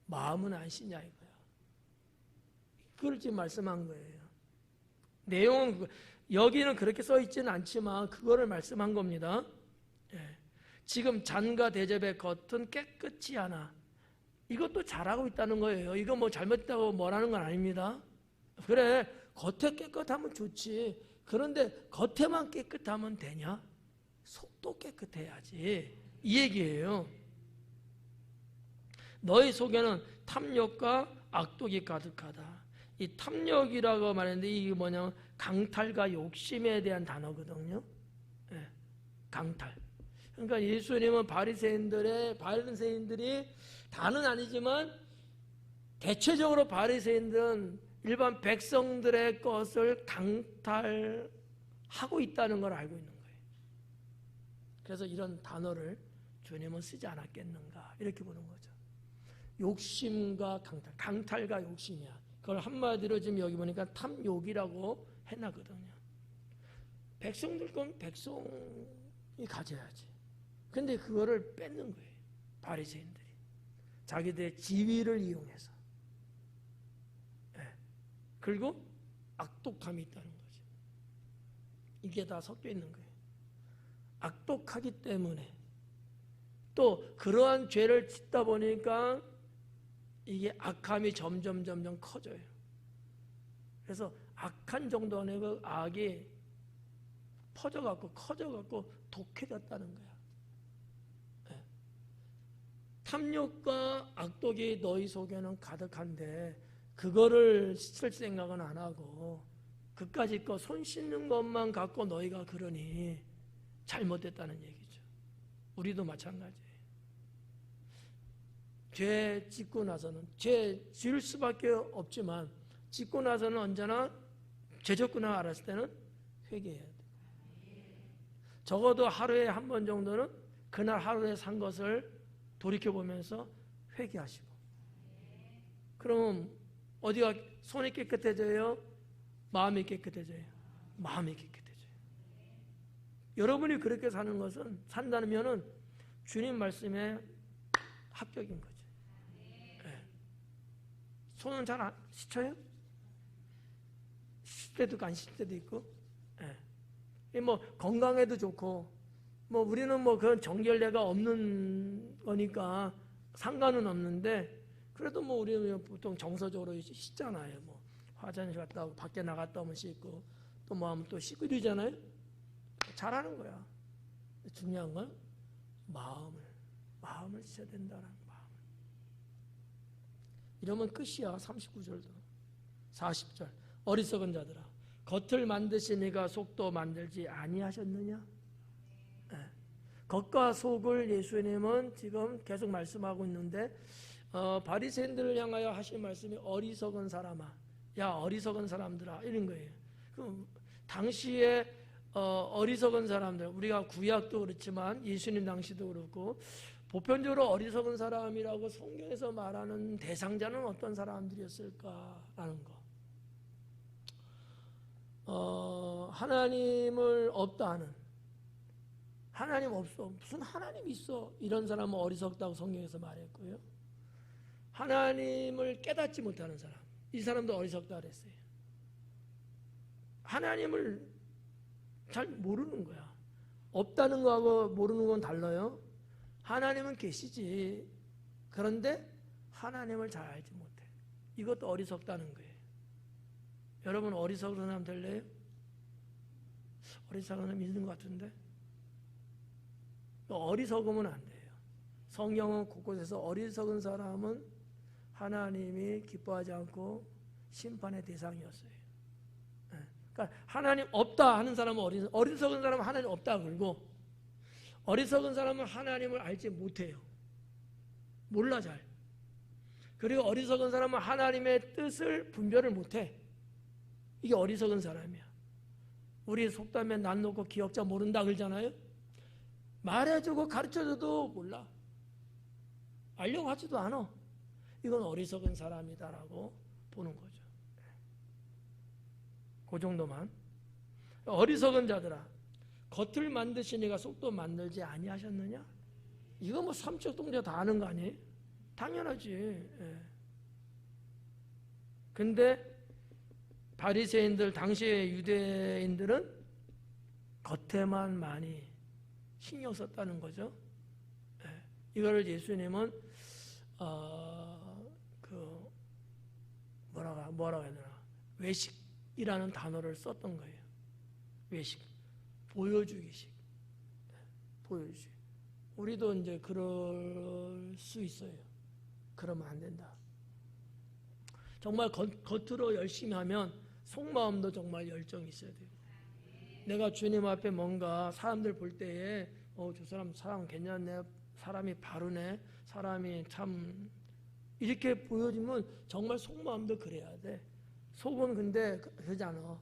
마음은 안 씻냐 이거야. 그걸 지금 말씀한 거예요. 내용은 여기는 그렇게 써 있지는 않지만 그거를 말씀한 겁니다. 예. 지금 잔과 대접의 겉은 깨끗지 않아. 이것도 잘하고 있다는 거예요. 이거 뭐 잘못했다고 뭐라는 건 아닙니다. 그래 겉에 깨끗하면 좋지. 그런데 겉에만 깨끗하면 되냐? 속도 깨끗해야지. 이 얘기예요. 너희 속에는 탐욕과 악독이 가득하다. 이 탐욕이라고 말했는데 이게 뭐냐면 강탈과 욕심에 대한 단어거든요. 네, 강탈. 그러니까 예수님은 바리새인들이 다는 아니지만 대체적으로 바리새인들은 일반 백성들의 것을 강탈하고 있다는 걸 알고 있는 거예요. 그래서 이런 단어를 주님은 쓰지 않았겠는가 이렇게 보는 거죠. 욕심과 강탈과 욕심이야. 그걸 한마디로 지금 여기 보니까 탐욕이라고 해놨거든요. 백성들 건 백성이 가져야지. 근데 그거를 뺏는 거예요. 바리새인들이. 자기들의 지위를 이용해서. 네. 그리고 악독함이 있다는 거죠. 이게 다 섞여 있는 거예요. 악독하기 때문에 또 그러한 죄를 짓다 보니까 이게 악함이 점점 커져요. 그래서 악한 정도 아니고 악이 커져갖고 독해졌다는 거야. 네. 탐욕과 악독이 너희 속에는 가득한데 그거를 씻을 생각은 안 하고 그까짓 거 손 씻는 것만 갖고 너희가 그러니 잘못됐다는 얘기죠. 우리도 마찬가지예요. 죄 짓고 나서는 죄 지을 수밖에 없지만 짓고 나서는 언제나 죄졌구나 알았을 때는 회개해야 돼. 적어도 하루에 한 번 정도는 그날 하루에 산 것을 돌이켜보면서 회개하시고. 그럼 어디가 손이 깨끗해져요? 마음이 깨끗해져요. 마음이 깨끗해져요. 여러분이 그렇게 사는 것은 산다면은 주님 말씀에 합격인 거죠. 네. 손은 잘 안 씻어요? 씻을 때도 있고 안 씻을 때도 있고. 네. 뭐 건강에도 좋고 뭐 우리는 뭐 그런 정결례가 없는 거니까 상관은 없는데 그래도 뭐 우리 보통 정서적으로 씻잖아요. 뭐 화장실 갔다 오고 밖에 나갔다 오면 씻고 또 뭐 하면 또 씻고 이러잖아요. 잘하는 거야. 중요한 건 마음을 씻어야 된다는 마음. 이러면 끝이야. 39절도 40절 어리석은 자들아 겉을 만드시니가 속도 만들지 아니하셨느냐. 겉과 속을 예수님은 지금 계속 말씀하고 있는데 바리새인들을 향하여 하신 말씀이 어리석은 사람아, 야 어리석은 사람들아 이런 거예요. 그럼 당시에 어리석은 사람들, 우리가 구약도 그렇지만 예수님 당시도 그렇고 보편적으로 어리석은 사람이라고 성경에서 말하는 대상자는 어떤 사람들이었을까라는 거. 하나님을 없다 하는, 하나님 없어, 무슨 하나님 있어, 이런 사람은 어리석다고 성경에서 말했고요. 하나님을 깨닫지 못하는 사람, 이 사람도 어리석다 그랬어요. 하나님을 잘 모르는 거야. 없다는 거하고 모르는 건 달라요. 하나님은 계시지. 그런데 하나님을 잘 알지 못해. 이것도 어리석다는 거예요. 여러분 어리석은 사람 될래요? 어리석은 사람 있는 것 같은데? 어리석으면 안 돼요. 성경은 곳곳에서 어리석은 사람은 하나님이 기뻐하지 않고 심판의 대상이었어요. 그러니까 하나님 없다 하는 사람은 어리석은 사람은 하나님 없다 그러고, 어리석은 사람은 하나님을 알지 못해요. 몰라 잘. 그리고 어리석은 사람은 하나님의 뜻을 분별을 못해. 이게 어리석은 사람이야. 우리 속담에 난 놓고 기억자 모른다 그러잖아요. 말해주고 가르쳐줘도 몰라. 알려고 하지도 않아. 이건 어리석은 사람이다라고 보는 거죠. 그 정도만. 어리석은 자들아 겉을 만드시니가 속도 만들지 아니하셨느냐? 이거 뭐 삼척 동자 다 아는 거 아니에요? 당연하지. 예. 근데 바리새인들, 당시의 유대인들은 겉에만 많이 신경 썼다는 거죠. 예. 이거를 예수님은 뭐라고 해야 되나, 외식이라는 단어를 썼던 거예요. 외식, 보여주기식, 보여주기. 우리도 이제 그럴 수 있어요. 그러면 안 된다. 정말 겉으로 열심히 하면 속마음도 정말 열정이 있어야 돼요. 내가 주님 앞에 뭔가 사람들 볼 때에 저 사람 괜찮네, 사람이 바르네, 사람이 참 이렇게 보여주면 정말 속마음도 그래야 돼. 속은 근데 그러지 않아.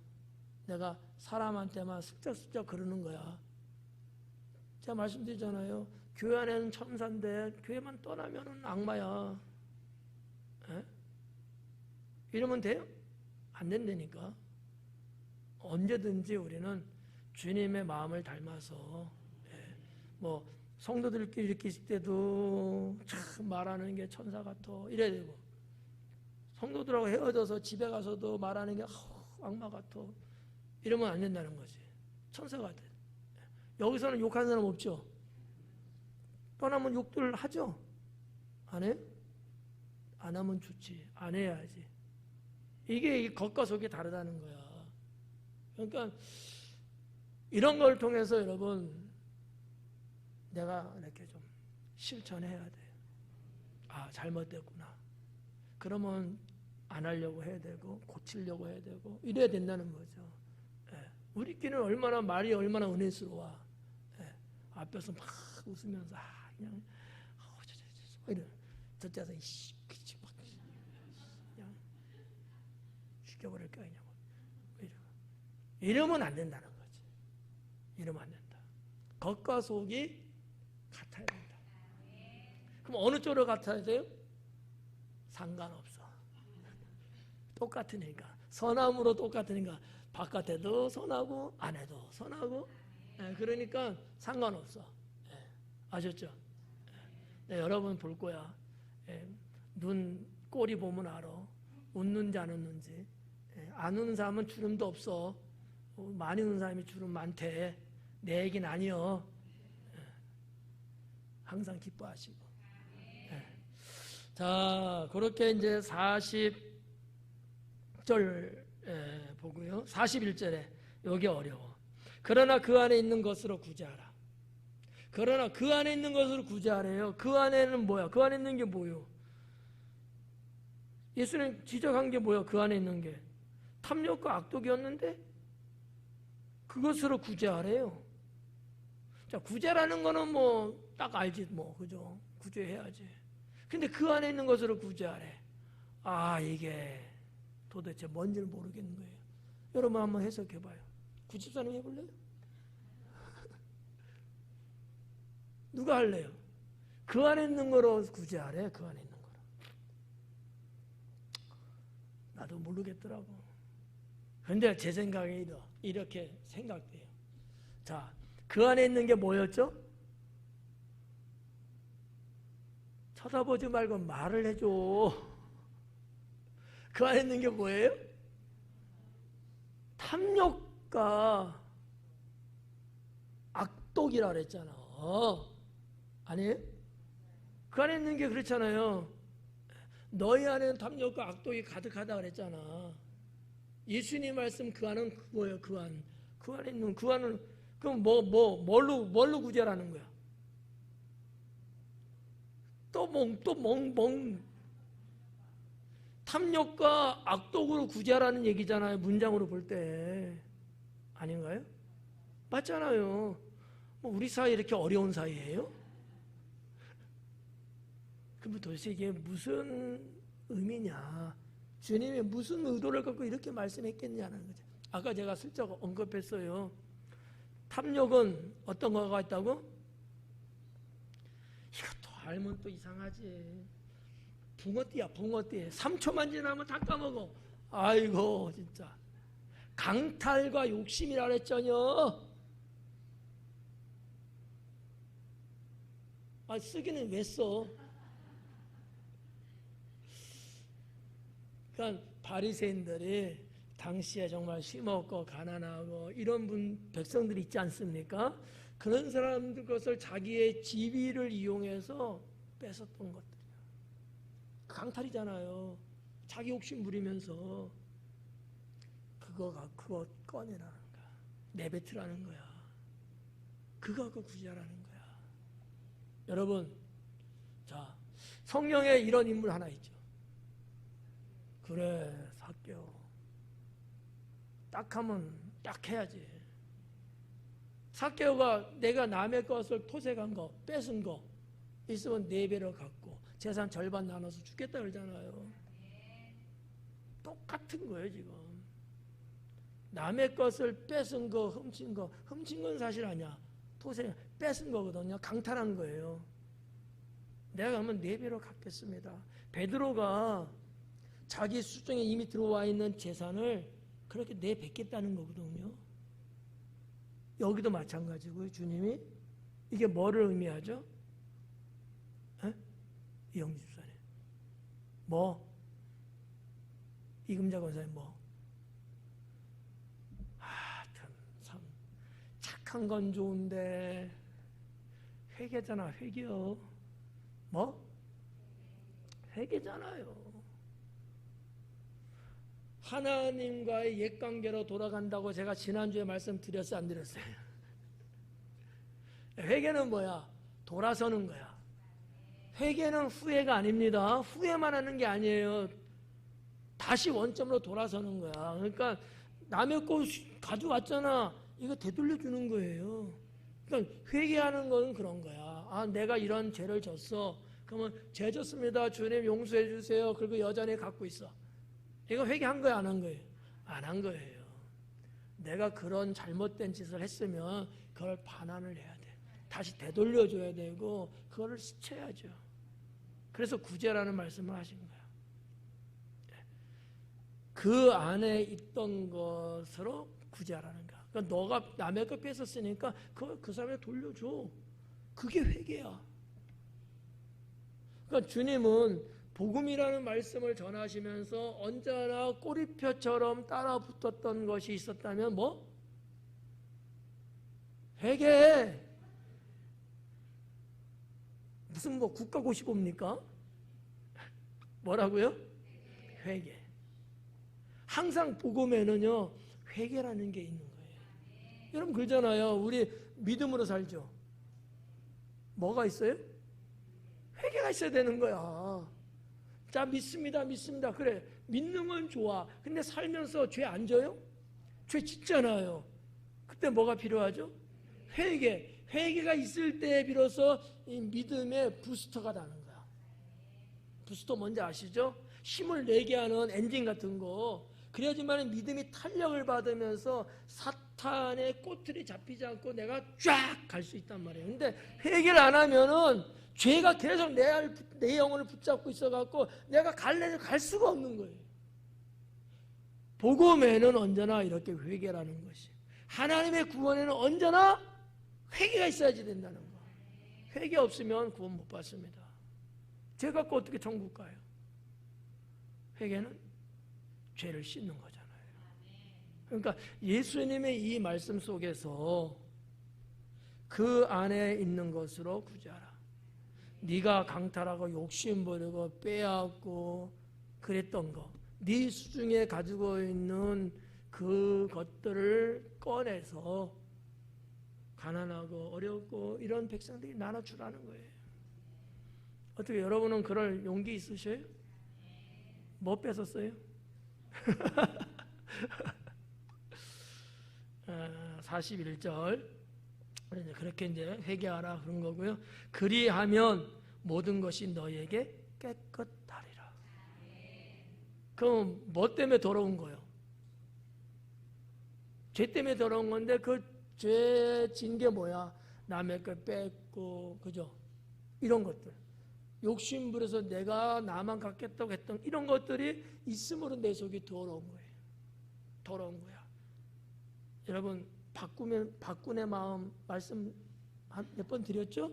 내가 사람한테만 슬쩍슬쩍 그러는 거야. 제가 말씀드리잖아요. 교회 안에는 천사인데 교회만 떠나면 악마야. 에? 이러면 돼요? 안 된다니까. 언제든지 우리는 주님의 마음을 닮아서, 뭐 성도들끼리 이렇게 있을 때도 참 말하는 게 천사 같아 이래야 되고, 성도들하고 헤어져서 집에 가서도 말하는 게 악마 같아 이러면 안 된다는 거지. 천사 같아. 여기서는 욕하는 사람 없죠? 떠나면 욕들 하죠? 안 해요? 안 하면 좋지. 안 해야지. 이게 겉과 속이 다르다는 거야. 그러니까 이런 걸 통해서 여러분 내가 이렇게 좀 실천해야 돼. 아, 잘못됐구나. 그러면 안 하려고 해야 되고 고치려고 해야 되고 이래야 된다는 거죠. 우리끼리는 얼마나 말이 얼마나 은혜스러워. 앞에서 막 웃으면서 그냥 이래. 저째서 그냥 죽여버릴 거 아니냐고. 이러면 안 된다는 거지. 이러면 안 된다. 겉과 속이 같아야 된다. 그럼 어느 쪽으로 같아야 돼요? 상관없어. 똑같으니까. 선함으로 똑같으니까 바깥에도 선하고 안에도 선하고. 그러니까 상관없어. 아셨죠? 여러분 볼 거야. 눈 꼬리 보면 알아. 웃는지 안 웃는지. 안 웃는 사람은 주름도 없어. 많이 웃는 사람이 주름 많대. 내 얘기는 아니여. 항상 기뻐하시고. 자, 그렇게 이제 40절 보고요. 41절에 여기 어려워. 그러나 그 안에 있는 것으로 구제하라. 그러나 그 안에 있는 것으로 구제하래요. 그 안에는 뭐야? 그 안에 있는 게 뭐요? 예수님 지적한 게 뭐야? 그 안에 있는 게 탐욕과 악독이었는데 그것으로 구제하래요. 자, 구제라는 거는 뭐 딱 알지 뭐, 그죠? 구제해야지. 근데 그 안에 있는 것으로 구제하래. 아, 이게 도대체 뭔지를 모르겠는 거예요. 여러분 한번 해석해봐요. 구집사님 해볼래요? 누가 할래요? 그 안에 있는 거로 구제하래. 그 안에 있는 거로. 나도 모르겠더라고. 근데 제 생각에 이렇게 생각돼요. 자, 그 안에 있는 게 뭐였죠? 쳐다보지 말고 말을 해줘. 그 안에 있는 게 뭐예요? 탐욕과 악독이라 그랬잖아. 아니에요? 그 안에 있는 게 그렇잖아요. 너희 안에는 탐욕과 악독이 가득하다 그랬잖아. 예수님 말씀 그 안은 뭐예요? 그 안. 그 안에 있는 그 안은 그럼 뭘로 구제라는 거야? 또 탐욕과 악독으로 구제하라는 얘기잖아요. 문장으로 볼 때. 아닌가요? 맞잖아요. 뭐 우리 사이 이렇게 어려운 사이예요? 그럼 도대체 이게 무슨 의미냐? 주님이 무슨 의도를 갖고 이렇게 말씀했겠냐는 거죠. 아까 제가 슬쩍 언급했어요. 탐욕은 어떤 거가 있다고? 이것도 알면 또 이상하지. 붕어띠야, 붕어띠. 3초만 지나면 다 까먹어. 아이고, 진짜. 강탈과 욕심이라 그랬잖여. 아, 쓰기는 왜 써? 그러니까 바리새인들이 당시에 정말 힘없고 가난하고 이런 백성들이 있지 않습니까? 그런 사람들 것을 자기의 지위를 이용해서 뺏었던 것들이야. 강탈이잖아요. 자기 욕심 부리면서 그거 꺼내라는 거야. 내뱉으라는 거야. 그거 갖고 구제하라는 거야. 여러분, 자, 성경에 이런 인물 하나 있죠. 그래, 삭개오. 딱 하면 딱 해야지. 삭개오가 내가 남의 것을 토색한 거, 뺏은 거 있으면 4배로 갚고 재산 절반 나눠서 죽겠다 그러잖아요. 똑같은 거예요, 지금. 남의 것을 뺏은 거, 훔친 건 사실 아니야. 토색, 뺏은 거거든요. 강탈한 거예요. 내가 가면 4배로 갚겠습니다. 베드로가 자기 수중에 이미 들어와 있는 재산을 그렇게 내뱉겠다는 거거든요. 여기도 마찬가지고요. 주님이 이게 뭐를 의미하죠? 이영주 집사님. 뭐? 이금자 권사님 뭐? 참 착한 건 좋은데 회개잖아, 회개요. 뭐? 회개잖아요. 하나님과의 옛관계로 돌아간다고 제가 지난주에 말씀드렸어요, 안 드렸어요? 회개는 뭐야? 돌아서는 거야. 회개는 후회가 아닙니다. 후회만 하는 게 아니에요. 다시 원점으로 돌아서는 거야. 그러니까 남의 거 가져왔잖아. 이거 되돌려 주는 거예요. 그러니까 회개하는 건 그런 거야. 아, 내가 이런 죄를 졌어. 그러면 죄 졌습니다. 주님 용서해 주세요. 그리고 여전히 갖고 있어. 이거 회개한 거야, 안 한 거예요? 안 한 거예요. 내가 그런 잘못된 짓을 했으면 그걸 반환을 해야 돼. 다시 되돌려줘야 되고 그거를 시쳐야죠. 그래서 구제라는 말씀을 하신 거야. 그 안에 있던 것으로 구제하라는 거야. 그러니까 너가 남의 거 뺏었으니까 그 사람에 돌려줘. 그게 회개야. 그러니까 주님은 복음이라는 말씀을 전하시면서 언제나 꼬리표처럼 따라 붙었던 것이 있었다면 뭐? 회개. 무슨 뭐 국가고시봅니까? 뭐라고요? 회개. 항상 복음에는요 회개라는 게 있는 거예요. 여러분 그러잖아요. 우리 믿음으로 살죠. 뭐가 있어요? 회개가 있어야 되는 거야. 자, 믿습니다. 그래, 믿는 건 좋아. 근데 살면서 죄 안 져요? 죄 짓잖아요. 그때 뭐가 필요하죠? 회개. 회개가 있을 때 비로소 이 믿음의 부스터가 나는 거야. 부스터 뭔지 아시죠? 힘을 내게 하는 엔진 같은 거. 그래야지만 믿음이 탄력을 받으면서 사탄의 꼬투리 잡히지 않고 내가 쫙 갈 수 있단 말이에요. 근데 회개를 안 하면은 죄가 계속 내 영혼을 붙잡고 있어갖고 내가 갈 수가 없는 거예요. 복음에는 언제나 이렇게 회개라는 것이, 하나님의 구원에는 언제나 회개가 있어야지 된다는 거. 회개 없으면 구원 못 받습니다. 죄 갖고 어떻게 천국 가요? 회개는 죄를 씻는 거잖아요. 그러니까 예수님의 이 말씀 속에서 그 안에 있는 것으로 구제하라. 네가 강탈하고 욕심부리고 빼앗고 그랬던 거, 네 수중에 가지고 있는 그것들을 꺼내서 가난하고 어렵고 이런 백성들이 나눠주라는 거예요. 어떻게 여러분은 그럴 용기 있으셔요? 뭐 뺏었어요? 41절 그렇게 이제 회개하라 그런 거고요. 그리하면 모든 것이 너에게 깨끗하리라. 그럼 뭐 때문에 더러운 거예요? 죄 때문에 더러운 건데 그 죄 진 게 뭐야? 남의 걸 뺏고, 그죠? 이런 것들. 욕심부려서 내가 나만 갖겠다고 했던 이런 것들이 있음으로 내 속이 더러운 거예요. 더러운 거야. 여러분 박군의 마음 말씀 몇 번 드렸죠?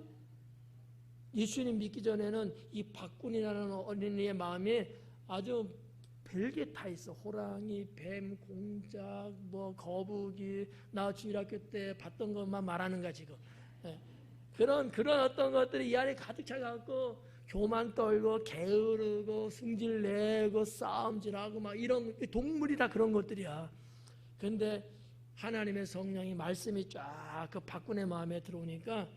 예수님 믿기 전에는 이 박군이라는 어린이의 마음이 아주 별게 다 있어. 호랑이, 뱀, 공작, 뭐 거북이, 나 주일학교 때 봤던 것만 말하는 거야 지금. 예. 그런 어떤 것들이 이 안에 가득 차갖고 교만 떨고 게으르고 승질내고 싸움질하고 막 이런 동물이 다 그런 것들이야. 그런데 하나님의 성령이 말씀이 쫙 그 박군의 마음에 들어오니까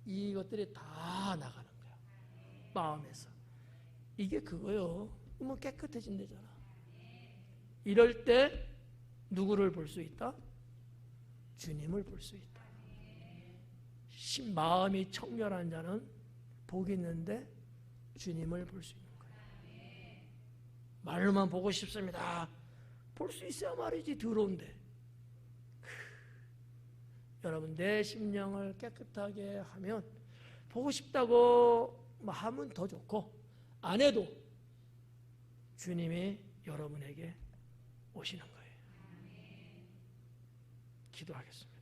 이것들이 다 나가는 거야. 마음에서. 이게 그거요. 뭐 깨끗해진대잖아. 이럴 때 누구를 볼 수 있다? 주님을 볼 수 있다. 마음이 청결한 자는 복이 있는데 주님을 볼 수 있는 거예요. 말로만 보고 싶습니다. 볼 수 있어야 말이지. 더러운데. 여러분 내 심령을 깨끗하게 하면 보고 싶다고 하면 더 좋고 안 해도 주님이 여러분에게 오시는 거예요. 기도하겠습니다.